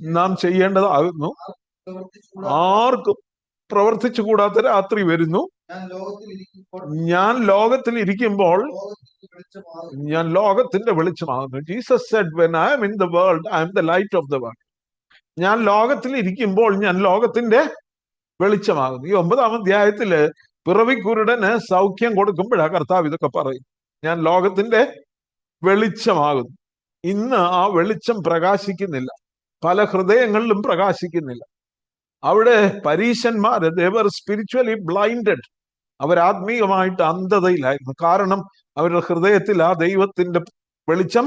[SPEAKER 1] നാം ചെയ്യേണ്ടതാകുന്നു. ആർക്കും പ്രവർത്തിച്ചു കൂടാത്ത രാത്രി വരുന്നു. ഞാൻ ലോകത്തിൽ ഇരിക്കുമ്പോൾ ഞാൻ ലോകത്തിന്റെ വെളിച്ചമാകുന്നു. Jesus said, when I am in the world, I am the light of the world. ഞാൻ ലോകത്തിൽ ഇരിക്കുമ്പോൾ ഞാൻ ലോകത്തിന്റെ വെളിച്ചമാകുന്നു. ഈ 9-ാം അധ്യായത്തില് പിറവിക്കുരുടന് സൗഖ്യം കൊടുക്കുമ്പോഴാ കർത്താവ് ഇതൊക്കെ പറയും. ഞാൻ ലോകത്തിന്റെ വെളിച്ചമാകുന്നു. ഇന്ന് ആ വെളിച്ചം പ്രകാശിക്കുന്നില്ല, പല ഹൃദയങ്ങളിലും പ്രകാശിക്കുന്നില്ല. അവിടെ പരീശന്മാര് they were spiritually blinded. അവർ ആത്മീയമായിട്ട് അന്ധതയിലായിരുന്നു. കാരണം അവരുടെ ഹൃദയത്തിൽ ആ ദൈവത്തിന്റെ വെളിച്ചം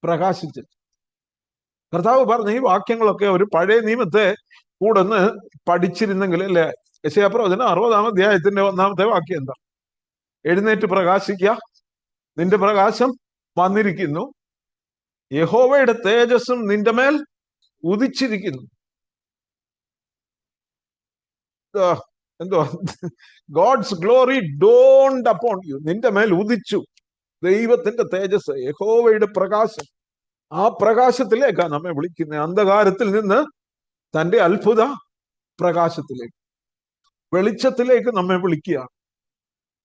[SPEAKER 1] പ്രകാശിച്ചില്ല. കർത്താവ് പറഞ്ഞ ഈ വാക്യങ്ങളൊക്കെ ഒരു പഴയ നിയമത്തെ കൂടെ ഒന്ന് പഠിച്ചിരുന്നെങ്കിൽ അല്ലെ. യെശയ്യാപ്രവചനം 60-ാം അധ്യായത്തിന്റെ 1-ാമത്തെ വാക്യം എന്താ? എഴുന്നേറ്റ് പ്രകാശിക്കുക, നിന്റെ പ്രകാശം വന്നിരിക്കുന്നു, യഹോവയുടെ തേജസ്സും നിന്റെ മേൽ ഉദിച്ചിരിക്കുന്നു. എന്തോ ഗോഡ്സ് ഗ്ലോറി ഡോൺഡ് അപ്പോൺ യു. നിന്റെ മേൽ ഉദിച്ചു ദൈവത്തിന്റെ തേജസ്, യഹോവയുടെ പ്രകാശം. ആ പ്രകാശത്തിലേക്കാണ് നമ്മെ വിളിക്കുന്നത്. അന്ധകാരത്തിൽ നിന്ന് തന്റെ അത്ഭുത പ്രകാശത്തിലേക്ക്, വെളിച്ചത്തിലേക്ക് നമ്മെ വിളിക്കുകയാണ്.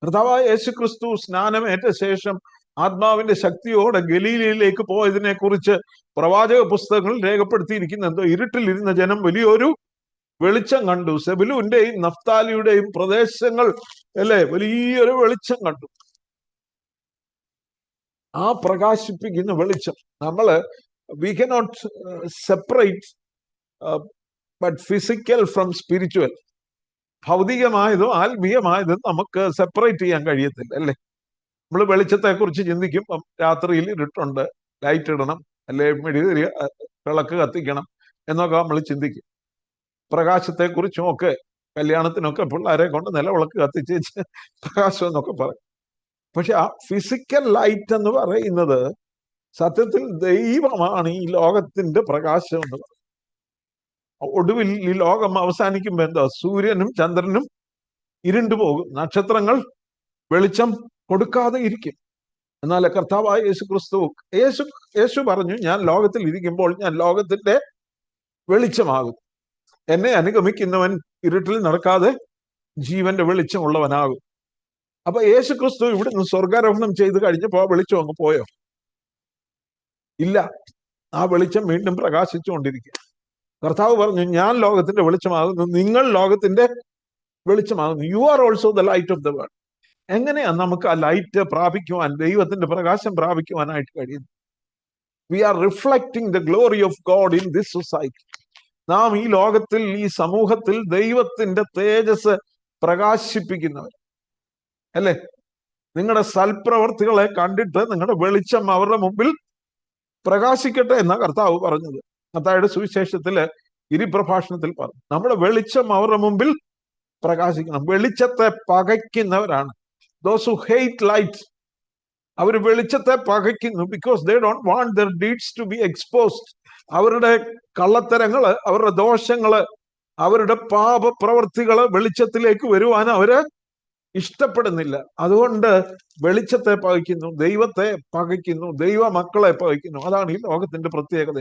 [SPEAKER 1] കർത്താവായ യേശുക്രിസ്തു സ്നാനമേറ്റ ശേഷം ആത്മാവിന്റെ ശക്തിയോടെ ഗലീലയിലേക്ക് പോയതിനെ കുറിച്ച് പ്രവാചക പുസ്തകങ്ങൾ രേഖപ്പെടുത്തിയിരിക്കുന്ന എന്തോ ഇരുട്ടിലിരുന്ന ജനം വലിയൊരു വെളിച്ചം കണ്ടു. സെബുലൂന്റെയും നഫ്താലിയുടെയും പ്രദേശങ്ങൾ അല്ലെ, വലിയൊരു വെളിച്ചം കണ്ടു. ആ പ്രകാശിപ്പിക്കുന്ന വെളിച്ചം നമ്മള് we cannot separate but physical from spiritual. ഭൗതികമായതും ആത്മീയമായതും നമുക്ക് സെപ്പറേറ്റ് ചെയ്യാൻ കഴിയത്തില്ല അല്ലേ. നമ്മൾ വെളിച്ചത്തെ കുറിച്ച് ചിന്തിക്കുമ്പം രാത്രിയിൽ ഇരുട്ടുണ്ട്, ലൈറ്റ് ഇടണം, അല്ലെ മെഴുകുതിരി വിളക്ക് കത്തിക്കണം എന്നൊക്കെ നമ്മൾ ചിന്തിക്കും. പ്രകാശത്തെ കുറിച്ചും ഒക്കെ കല്യാണത്തിനൊക്കെ പിള്ളേരെ കൊണ്ട് നിലവിളക്ക് കത്തിച്ച് പ്രകാശം എന്നൊക്കെ പറയും. പക്ഷെ ആ ഫിസിക്കൽ ലൈറ്റ് എന്ന് പറയുന്നത് സത്യത്തിൽ ദൈവമാണ് ഈ ലോകത്തിന്റെ പ്രകാശം എന്ന് പറയുന്നത്. ഒടുവിൽ ഈ ലോകം അവസാനിക്കുമ്പോ എന്താ? സൂര്യനും ചന്ദ്രനും ഇരുണ്ടു പോകും, നക്ഷത്രങ്ങൾ വെളിച്ചം കൊടുക്കാതെ ഇരിക്കും. എന്നാൽ കർത്താവായ യേശു പറഞ്ഞു, ഞാൻ ലോകത്തിൽ ഇരിക്കുമ്പോൾ ഞാൻ ലോകത്തിന്റെ വെളിച്ചമാകും. എന്നെ അനുഗമിക്കുന്നവൻ ഇരുട്ടിൽ നടക്കാതെ ജീവന്റെ വെളിച്ചമുള്ളവനാകും. അപ്പൊ യേശുക്രിസ്തു ഇവിടുന്ന് സ്വർഗാരോഹണം ചെയ്ത് കഴിഞ്ഞപ്പോ ആ വെളിച്ചം അങ്ങ് പോയോ? ഇല്ല, ആ വെളിച്ചം വീണ്ടും പ്രകാശിച്ചുകൊണ്ടിരിക്കുക. കർത്താവ് പറഞ്ഞു, ഞാൻ ലോകത്തിന്റെ വെളിച്ചമാകുന്നു, നിങ്ങൾ ലോകത്തിന്റെ വെളിച്ചമാകുന്നു. You are also the light of the world. എങ്ങനെയാ നമുക്ക് ആ ലൈറ്റ് പ്രാപിക്കുവാൻ, ദൈവത്തിന്റെ പ്രകാശം പ്രാപിക്കുവാനായിട്ട് കഴിയുന്നത്? We are reflecting the glory of God in this society. നാം ഈ ലോകത്തിൽ, ഈ സമൂഹത്തിൽ ദൈവത്തിന്റെ തേജസ് പ്രകാശിപ്പിക്കുന്നവർ അല്ലേ. നിങ്ങളുടെ സൽപ്രവർത്തികളെ കണ്ടിട്ട് നിങ്ങളുടെ വെളിച്ചം അവരുടെ മുമ്പിൽ പ്രകാശിക്കട്ടെ എന്നാ കർത്താവ് പറഞ്ഞത്. മത്തായിയുടെ സുവിശേഷത്തില് ഗിരിപ്രഭാഷണത്തിൽ പറഞ്ഞു, നമ്മുടെ വെളിച്ചം അവരുടെ മുമ്പിൽ പ്രകാശിക്കണം. വെളിച്ചത്തെ പകയ്ക്കുന്നവരാണ് those who hate light. അവർ വെളിച്ചത്തെ പകയ്ക്കുന്നു. Because they don't want their deeds to be exposed. അവരുടെ കള്ളത്തരങ്ങള്, അവരുടെ ദോഷങ്ങള്, അവരുടെ പാപപ്രവർത്തികള് വെളിച്ചത്തിലേക്ക് വരുവാൻ അവര് ഇഷ്ടപ്പെടുന്നില്ല. അതുകൊണ്ട് വെളിച്ചത്തെ പകയ്ക്കുന്നു, ദൈവത്തെ പകയ്ക്കുന്നു, ദൈവ മക്കളെ പകയ്ക്കുന്നു. അതാണ് ഈ ലോകത്തിന്റെ പ്രത്യേകത.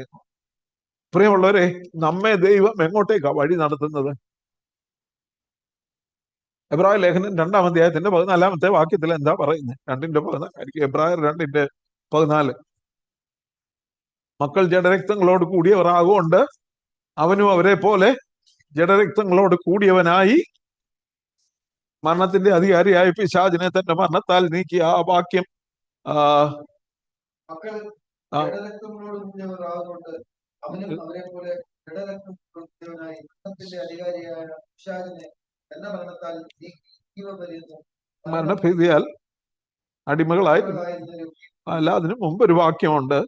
[SPEAKER 1] പ്രിയമുള്ളവരെ, നമ്മെ ദൈവം എങ്ങോട്ടേക്കാ വഴി നടത്തുന്നത്? എബ്രായ ലേഖനം 2-ാം അധ്യായത്തിന്റെ 14-ാമത്തെ വാക്യത്തിൽ എന്താ പറയുന്നത്? 2:14 എബ്രായർ 2:14. മക്കൾ ജഡരക്തങ്ങളോട് കൂടിയവർ ആകൊണ്ട് അവനും അവരെ പോലെ ജഡരക്തങ്ങളോട് കൂടിയവനായി മരണത്തിന്റെ അധികാരിയായ പിശാചിനെ തന്റെ മരണത്താൽ നീക്കി. ആ വാക്യം മരണഭീതിയാൽ അടിമകളായി. അല്ല, അതിനു മുമ്പ് ഒരു വാക്യമുണ്ട്,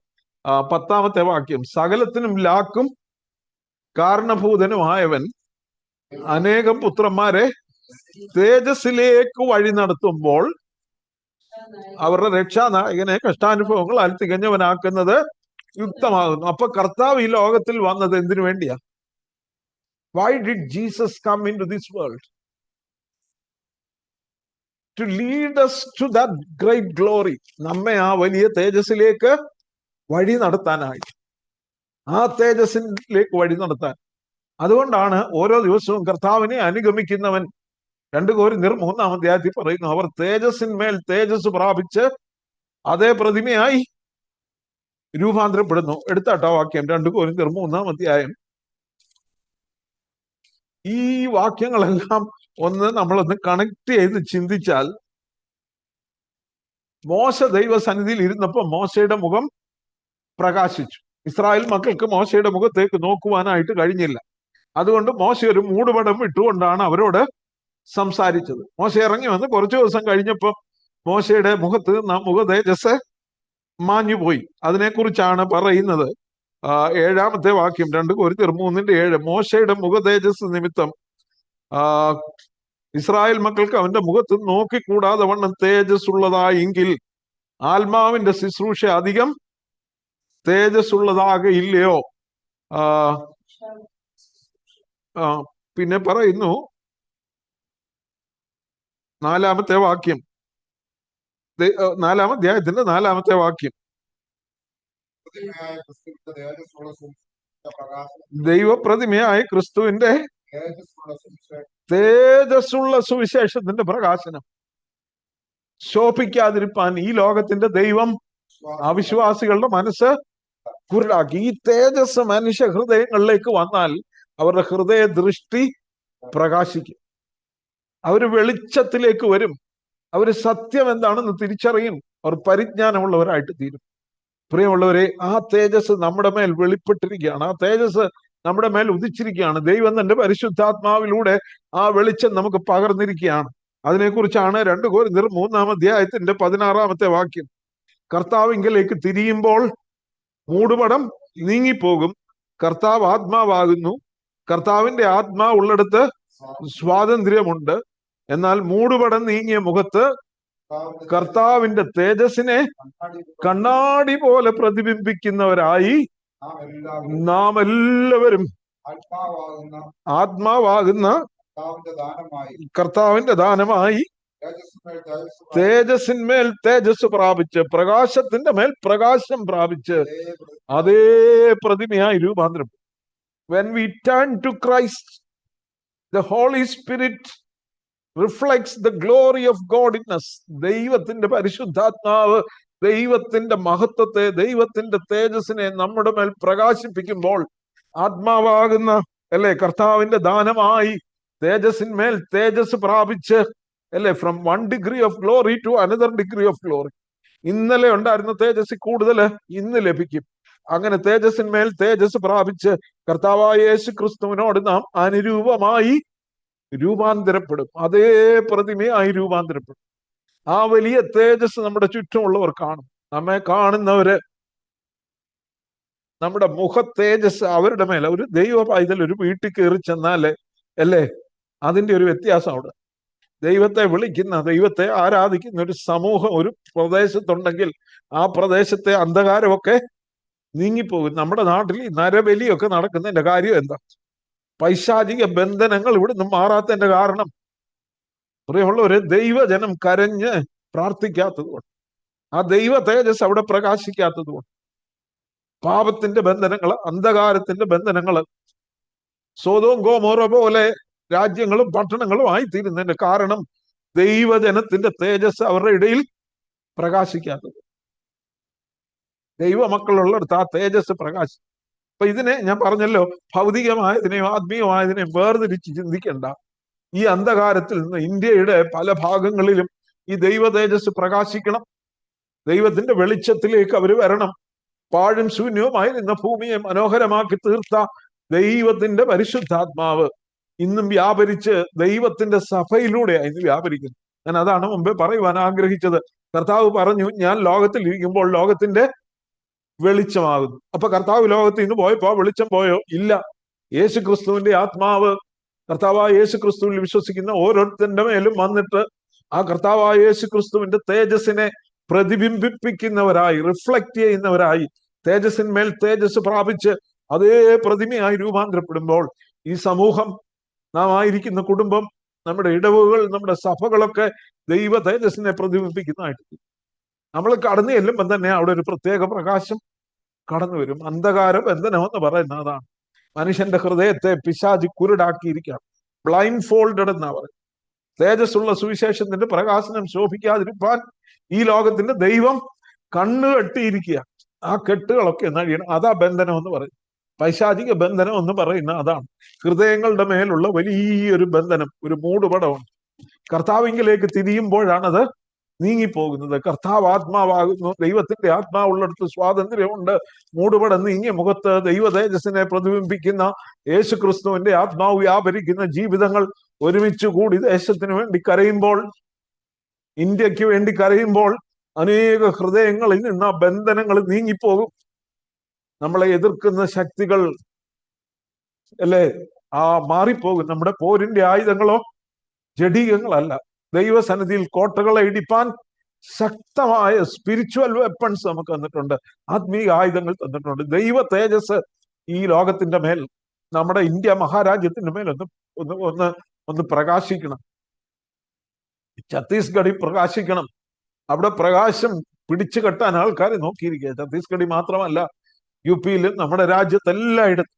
[SPEAKER 1] 10-ാമത്തെ വാക്യം. സകലത്തിനും ലാക്കും കാരണഭൂതനുമായവൻ അനേകം പുത്രന്മാരെ തേജസ്സിലേക്ക് വഴി നടത്തുമ്പോൾ അവരുടെ രക്ഷാനായകനെ കഷ്ടാനുഭവങ്ങളാൽ തികഞ്ഞവനാക്കുന്നത് യുക്തമാകുന്നു. അപ്പൊ കർത്താവ് ഈ ലോകത്തിൽ വന്നത് എന്തിനു വേണ്ടിയാ? Why did Jesus come into this world? To lead us to that great glory. നമ്മെ ആ വലിയ തേജസ്സിലേക്ക് വഴി നടത്താനായി, ആ തേജസ്സിലേക്ക് വഴി നടത്താൻ. അതുകൊണ്ടാണ് ഓരോ ദിവസവും കർത്താവിനെ അനുഗമിക്കുന്നവൻ 2 കൊരിന്ത്യർ 3-ാം അധ്യായത്തിൽ പറയുന്നു, അവർ തേജസ്സിന്മേൽ തേജസ് പ്രാപിച്ച് അതേ പ്രതിമയായി രൂപാന്തരപ്പെടുന്നു. എടുത്താട്ടോ വാക്യം, 2 കൊരിന്ത്യർ 3-ാം അധ്യായം. ഈ വാക്യങ്ങളെല്ലാം നമ്മളൊന്ന് കണക്ട് ചെയ്ത് ചിന്തിച്ചാൽ, മോശ ദൈവസന്നിധിയിൽ ഇരുന്നപ്പോ മോശയുടെ മുഖം പ്രകാശിച്ചു. ഇസ്രായേൽ മക്കൾക്ക് മോശയുടെ മുഖത്തേക്ക് നോക്കുവാനായിട്ട് കഴിഞ്ഞില്ല. അതുകൊണ്ട് മോശ ഒരു മൂടുപടം ഇട്ടുകൊണ്ടാണ് അവരോട് സംസാരിച്ചത്. മോശ ഇറങ്ങി വന്ന് കുറച്ചു ദിവസം കഴിഞ്ഞപ്പോ മോശയുടെ മുഖത്ത് മുഖ തേജസ് മാഞ്ഞുപോയി. അതിനെക്കുറിച്ചാണ് പറയുന്നത് 7-ാമത്തെ വാക്യം, 2 കൊരിന്ത്യർ 3:7. മോശയുടെ മുഖ തേജസ് നിമിത്തം ഇസ്രായേൽ മക്കൾക്ക് അവന്റെ മുഖത്ത് നോക്കിക്കൂടാതെ വണ്ണം തേജസ് ഉള്ളതായെങ്കിൽ ആത്മാവിന്റെ ശുശ്രൂഷ അധികം തേജസ് ഉള്ളതാകയില്ലയോ? പിന്നെ പറയുന്നു 4-ാമത്തെ വാക്യം, 4-ാം അധ്യായത്തിന്റെ 4-ാമത്തെ വാക്യം. ദൈവപ്രതിമയായ ക്രിസ്തുവിന്റെ തേജസ്സുള്ള സുവിശേഷത്തിന്റെ പ്രകാശനം ശോഭിക്കാതിരിപ്പാൻ ഈ ലോകത്തിന്റെ ദൈവം അവിശ്വാസികളുടെ മനസ്സ് കുരുടാക്കി. ഈ തേജസ് മനുഷ്യ ഹൃദയങ്ങളിലേക്ക് വന്നാൽ അവരുടെ ഹൃദയ ദൃഷ്ടി പ്രകാശിക്കും. അവര് വെളിച്ചത്തിലേക്ക് വരും. അവര് സത്യം എന്താണെന്ന് തിരിച്ചറിയും. അവർ പരിജ്ഞാനമുള്ളവരായിട്ട് തീരും. പ്രിയമുള്ളവരെ, ആ തേജസ് നമ്മുടെ മേൽ വെളിപ്പെട്ടിരിക്കുകയാണ്. ആ തേജസ് നമ്മുടെ മേൽ ഉദിച്ചിരിക്കുകയാണ്. ദൈവം തന്റെ പരിശുദ്ധാത്മാവിലൂടെ ആ വെളിച്ചം നമുക്ക് പകർന്നിരിക്കുകയാണ്. അതിനെക്കുറിച്ചാണ് 2 കൊരിന്ത്യർ 3-ാം അധ്യായത്തിന്റെ 16-ാമത്തെ വാക്യം. കർത്താവിങ്കലേക്ക് തിരിയുമ്പോൾ മൂടുപടം നീങ്ങിപ്പോകും. കർത്താവ് ആത്മാവാകുന്നു. കർത്താവിന്റെ ആത്മാവ് ഉള്ളിടത്ത് സ്വാതന്ത്ര്യമുണ്ട്. എന്നാൽ മൂടുപടം നീങ്ങിയ മുഖത്ത് കർത്താവിന്റെ തേജസ്സിനെ കണ്ണാടി പോലെ പ്രതിബിംബിക്കുന്നവരായി നാം എല്ലാവരും ആത്മാവാകുന്ന കർത്താവിന്റെ ദാനമായി തേജസ്സിന്മേൽ തേജസ് പ്രാപിച്ച് പ്രകാശത്തിന്റെ മേൽ പ്രകാശം പ്രാപിച്ച് അതേ പ്രതിമയായി രൂപാന്തരപ്പെടും. When we turn to Christ, the Holy Spirit reflects the glory of God in us. ദൈവത്തിന്റെ പരിശുദ്ധാത്മാവ് ദൈവത്തിന്റെ മഹത്വത്തെ, ദൈവത്തിന്റെ തേജസ്സിനെ നമ്മുടെ മേൽ പ്രകാശിപ്പിക്കുമ്പോൾ ആത്മാവാകുന്ന കർത്താവിന്റെ ദാനമായി തേജസ്സിന്മേൽ തേജസ് പ്രാപിച്ച് from 1 degree of glory to another degree of glory. ഇന്നലെ ഉണ്ടായിരുന്ന തേജസ് കൂടുതൽ ഇന്ന് ലഭിക്കും. അങ്ങനെ തേജസ്സിന്മേൽ തേജസ് പ്രാപിച്ച് കർത്താവായ യേശു ക്രിസ്തുവിനോട് നാം അനുരൂപമായി രൂപാന്തരപ്പെടും. അതേ പ്രതിമയായി രൂപാന്തരപ്പെടും. ആ വലിയ തേജസ് നമ്മുടെ ചുറ്റുമുള്ളവർ കാണും. നമ്മെ കാണുന്നവര് നമ്മുടെ മുഖ തേജസ് അവരുടെ മേലെ, ഒരു ദൈവ പൈതൽ ഒരു വീട്ടിൽ കയറി ചെന്നാല് അതിന്റെ ഒരു വ്യത്യാസം അവിടെ. ദൈവത്തെ വിളിക്കുന്ന, ദൈവത്തെ ആരാധിക്കുന്ന ഒരു സമൂഹം ഒരു പ്രദേശത്തുണ്ടെങ്കിൽ ആ പ്രദേശത്തെ അന്ധകാരമൊക്കെ നീങ്ങിപ്പോകും. നമ്മുടെ നാട്ടിൽ ഈ നരബലിയൊക്കെ നടക്കുന്നതിന്റെ കാര്യം എന്താ? പൈശാചിക ബന്ധനങ്ങൾ ഇവിടുന്ന് മാറാത്തതിന്റെ കാരണം പ്രിയമുള്ളവരെ, ദൈവജനം കരഞ്ഞ് പ്രാർത്ഥിക്കാത്തത് കൊണ്ട്, ആ ദൈവ തേജസ് അവിടെ പ്രകാശിക്കാത്തത് കൊണ്ട് പാപത്തിന്റെ ബന്ധനങ്ങള്, അന്ധകാരത്തിന്റെ ബന്ധനങ്ങള് സോദോം ഗോമോറ പോലെ രാജ്യങ്ങളും പട്ടണങ്ങളും ആയിത്തീരുന്നതിന്റെ കാരണം ദൈവജനത്തിന്റെ തേജസ് അവരുടെ ഇടയിൽ പ്രകാശിക്കാത്തത്. ദൈവമക്കളുള്ളിടത്ത് ആ തേജസ് പ്രകാശിക്കും. അപ്പൊ ഇതിനെ ഞാൻ പറഞ്ഞല്ലോ, ഭൗതികമായതിനെയും ആത്മീയമായതിനെയും വേർതിരിച്ച് ചിന്തിക്കേണ്ട. ഈ അന്ധകാരത്തിൽ നിന്ന് ഇന്ത്യയുടെ പല ഭാഗങ്ങളിലും ഈ ദൈവ തേജസ് പ്രകാശിക്കണം. ദൈവത്തിന്റെ വെളിച്ചത്തിലേക്ക് അവർ വരണം. പാഴും ശൂന്യവുമായി നിന്ന ഭൂമിയെ മനോഹരമാക്കി തീർത്ത ദൈവത്തിന്റെ പരിശുദ്ധാത്മാവ് ഇന്നും വ്യാപരിച്ച് ദൈവത്തിന്റെ സഭയിലൂടെയാണ് ഇന്ന് വ്യാപരിക്കുന്നത്. ഞാൻ അതാണ് മുമ്പേ പറയുവാൻ ആഗ്രഹിച്ചത്. കർത്താവ് പറഞ്ഞു, ഞാൻ ലോകത്തിൽ ഇരിക്കുമ്പോൾ ലോകത്തിന്റെ വെളിച്ചമാകുന്നു. അപ്പൊ കർത്താവ് ലോകത്തിൽ നിന്ന് പോയപ്പോ വെളിച്ചം പോയോ? ഇല്ല. യേശു ക്രിസ്തുവിന്റെ ആത്മാവ് കർത്താവായ യേശു ക്രിസ്തുവിൽ വിശ്വസിക്കുന്ന ഓരോരുത്തരുടെ മേലും വന്നിട്ട് ആ കർത്താവായ യേശു ക്രിസ്തുവിന്റെ തേജസ്സിനെ പ്രതിബിംബിപ്പിക്കുന്നവരായി, റിഫ്ലക്ട് ചെയ്യുന്നവരായി, തേജസ്സിന്മേൽ തേജസ് പ്രാപിച്ച് അതേ പ്രതിമയായി രൂപാന്തരപ്പെടുമ്പോൾ ഈ സമൂഹം, നാം ആയിരിക്കുന്ന കുടുംബം, നമ്മുടെ ഇടവുകൾ, നമ്മുടെ സഭകളൊക്കെ ദൈവ തേജസ്സിനെ പ്രതിബിംബിക്കുന്നതായിട്ട് നമ്മൾ കടന്നു ചെല്ലുമ്പോൾ തന്നെ അവിടെ ഒരു പ്രത്യേക പ്രകാശം കടന്നു വരും. അന്ധകാര ബന്ധനം എന്ന് പറയുന്നത് അതാണ്. മനുഷ്യന്റെ ഹൃദയത്തെ പിശാചി കുരുടാക്കിയിരിക്കുകയാണ്. ബ്ലൈൻഡ് ഫോൾഡഡ് എന്നാ പറയുന്നത്. തേജസ്സുള്ള സുവിശേഷത്തിന്റെ പ്രകാശനം ശോഭിക്കാതിരിക്കാൻ ഈ ലോകത്തിന്റെ ദൈവം കണ്ണു കെട്ടിയിരിക്കുക. ആ കെട്ടുകളൊക്കെ എന്നഴിയണം. അതാ ബന്ധനം എന്ന് പറയും. പൈശാചിക ബന്ധനം എന്ന് പറയുന്ന അതാണ്. ഹൃദയങ്ങളുടെ മേലുള്ള വലിയൊരു ബന്ധനം, ഒരു മൂടുപടമുണ്ട്. കർത്താവിങ്കിലേക്ക് തിരിയുമ്പോഴാണത് നീങ്ങിപ്പോകുന്നത്. കർത്താവ് ആത്മാവാകുന്നു. ദൈവത്തിന്റെ ആത്മാവുള്ളിടത്ത് സ്വാതന്ത്ര്യമുണ്ട്. മൂടുപടം നീങ്ങിയ മുഖത്ത് ദൈവ തേജസ്സിനെ പ്രതിബിംബിക്കുന്ന യേശു ക്രിസ്തുവിന്റെ ആത്മാവ് വ്യാപരിക്കുന്ന ജീവിതങ്ങൾ ഒരുമിച്ച് കൂടി ദേശത്തിന് വേണ്ടി കരയുമ്പോൾ, ഇന്ത്യക്ക് വേണ്ടി കരയുമ്പോൾ, അനേക ഹൃദയങ്ങളിൽ നിന്ന് ആ ബന്ധനങ്ങൾ നീങ്ങിപ്പോകും. നമ്മളെ എതിർക്കുന്ന ശക്തികൾ അല്ലേ മാറിപ്പോകും. നമ്മുടെ പോരിന്റെ ആയുധങ്ങളോ ജഡീകങ്ങളല്ല. ദൈവസന്നിധിയിൽ കോട്ടകളെ ഇടിപ്പാൻ ശക്തമായ സ്പിരിച്വൽ വെപ്പൺസ് നമുക്ക് തന്നിട്ടുണ്ട്. ആത്മീയ ആയുധങ്ങൾ തന്നിട്ടുണ്ട്. ദൈവ തേജസ് ഈ ലോകത്തിന്റെ മേൽ, നമ്മുടെ ഇന്ത്യ മഹാരാജ്യത്തിന്റെ മേൽ ഒന്ന് പ്രകാശിക്കണം. ഛത്തീസ്ഗഡിൽ പ്രകാശിക്കണം. അവിടെ പ്രകാശം പിടിച്ചു കെട്ടാൻ ആൾക്കാരെ നോക്കിയിരിക്കുക. ഛത്തീസ്ഗഡിൽ മാത്രമല്ല, യു പിയിൽ, നമ്മുടെ രാജ്യത്തെല്ലായിടത്തും.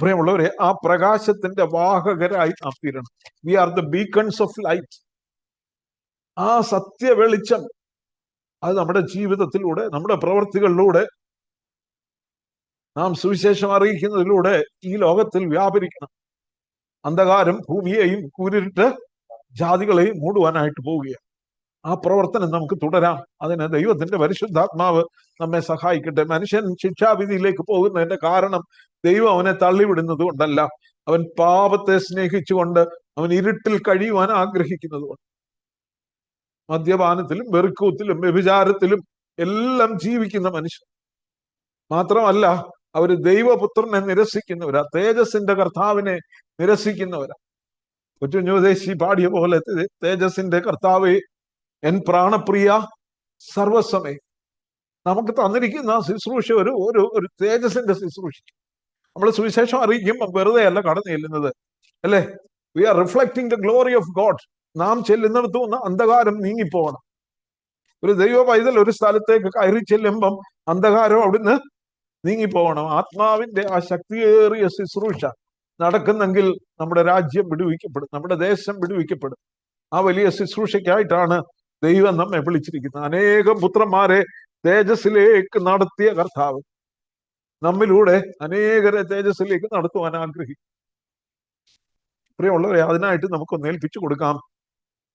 [SPEAKER 1] പ്രിയമുള്ളവരെ, ആ പ്രകാശത്തിന്റെ വാഹകരായി നാം തീരണം. We are the beacons of light. ആ സത്യ വെളിച്ചം അത് നമ്മുടെ ജീവിതത്തിലൂടെ, നമ്മുടെ പ്രവൃത്തികളിലൂടെ, നാം സുവിശേഷം അറിയിക്കുന്നതിലൂടെ ഈ ലോകത്തിൽ വ്യാപരിക്കണം. അന്ധകാരം ഭൂമിയെയും കൂരിട്ട് ജാതികളെയും മൂടുവാനായിട്ട് പോവുകയാണ്. ആ പ്രവർത്തനം നമുക്ക് തുടരാം. അതിന് ദൈവത്തിന്റെ പരിശുദ്ധാത്മാവ് നമ്മെ സഹായിക്കട്ടെ. മനുഷ്യൻ ശിക്ഷാവിധിയിലേക്ക് പോകുന്നതിന്റെ കാരണം ദൈവം അവനെ തള്ളിവിടുന്നത് കൊണ്ടല്ല, അവൻ പാപത്തെ സ്നേഹിച്ചുകൊണ്ട് അവൻ ഇരുട്ടിൽ കഴിയുവാൻ ആഗ്രഹിക്കുന്നത് കൊണ്ട്. മദ്യപാനത്തിലും വെറുക്കൂത്തിലും വ്യഭിചാരത്തിലും എല്ലാം ജീവിക്കുന്ന മനുഷ്യൻ മാത്രമല്ല, അവര് ദൈവപുത്രനെ നിരസിക്കുന്നവരാ, തേജസ്സിന്റെ കർത്താവിനെ നിരസിക്കുന്നവരാ. കൊച്ചുഞ്ഞുദേശി പാടിയ പോലെ, തേജസ്സിന്റെ കർത്താവെ എൻ പ്രാണപ്രിയ സർവസ്വമേ. നമുക്ക് തന്നിരിക്കുന്ന ശുശ്രൂഷ ഒരു തേജസ്സിന്റെ ശുശ്രൂഷ. നമ്മൾ സുവിശേഷം അറിയിക്കുമ്പോൾ വെറുതെ അല്ല കടന്നു ചെല്ലുന്നത്, അല്ലേ? We are reflecting the glory of God. നാം ചെല്ലുന്നിടത്തു നിന്ന് അന്ധകാരം നീങ്ങിപ്പോകണം. ഒരു ദൈവ പൈതൽ ഒരു സ്ഥലത്തേക്ക് കയറി ചെല്ലുമ്പം അന്ധകാരം അവിടുന്ന് നീങ്ങിപ്പോകണം. ആത്മാവിന്റെ ആ ശക്തിയേറിയ ശുശ്രൂഷ നടക്കുന്നെങ്കിൽ നമ്മുടെ രാജ്യം വിടുവിക്കപ്പെടും, നമ്മുടെ ദേശം വിടുവിക്കപ്പെടും. ആ വലിയ ശുശ്രൂഷയ്ക്കായിട്ടാണ് ദൈവം നമ്മെ വിളിച്ചിരിക്കുന്നത്. അനേകം പുത്രന്മാരെ തേജസ്സിലേക്ക് നടത്തിയ കർത്താവ് നമ്മിലൂടെ അനേകരെ തേജസ്സിലേക്ക് നടത്തുവാൻ ആഗ്രഹിക്കും. പ്രിയമുള്ളവരെ, അതിനായിട്ട് നമുക്കൊന്ന് ഏൽപ്പിച്ചു കൊടുക്കാം.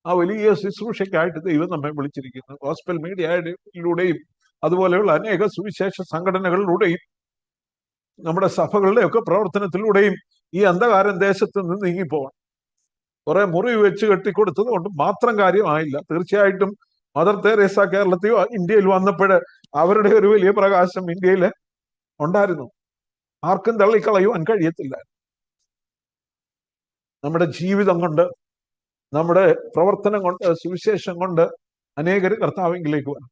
[SPEAKER 1] ആ വലിയ ശുശ്രൂഷയ്ക്കായിട്ട് ദൈവം നമ്മെ വിളിച്ചിരിക്കുന്നു. ഗോസ്പൽ മീഡിയയിലൂടെയും അതുപോലെയുള്ള അനേക സുവിശേഷ സംഘടനകളിലൂടെയും നമ്മുടെ സഭകളുടെയൊക്കെ പ്രവർത്തനത്തിലൂടെയും ഈ അന്ധകാരം ദേശത്ത് നിന്ന് നീങ്ങിപ്പോവാൻ. കുറെ മുറിവ് വെച്ച് കെട്ടിക്കൊടുത്തത് കൊണ്ട് മാത്രം കാര്യമായില്ല. തീർച്ചയായിട്ടും മദർ തെരേസ കേരളത്തിൽ ഇന്ത്യയിൽ വന്നപ്പോൾ അവരുടെ ഒരു വലിയ പ്രകാശം ഇന്ത്യയിൽ ഉണ്ടായിരുന്നു. ആർക്കും തള്ളിക്കളയുവാൻ കഴിയത്തില്ല. നമ്മുടെ ജീവിതം കൊണ്ട്, നമ്മുടെ പ്രവർത്തനം കൊണ്ട്, സുവിശേഷം കൊണ്ട് അനേകർ കർത്താവിലേക്ക് വരും.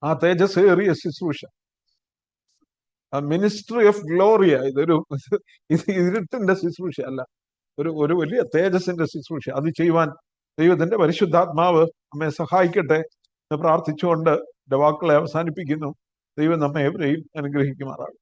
[SPEAKER 1] ആ തേജസ്സേറിയ ശുശ്രൂഷ, മിനിസ്ട്രി ഓഫ് ഗ്ലോറിയ, ഇത് ഇരുട്ടിന്റെ ശുശ്രൂഷ അല്ല, ഒരു വലിയ തേജസ്സിന്റെ ശുശ്രൂഷ. അത് ചെയ്യുവാൻ ദൈവത്തിന്റെ പരിശുദ്ധാത്മാവ് നമ്മെ സഹായിക്കട്ടെ എന്ന് പ്രാർത്ഥിച്ചുകൊണ്ട് എന്റെ വാക്കുകളെ അവസാനിപ്പിക്കുന്നു. ദൈവം നമ്മെ എവരെയും അനുഗ്രഹിക്കുമാറാകും.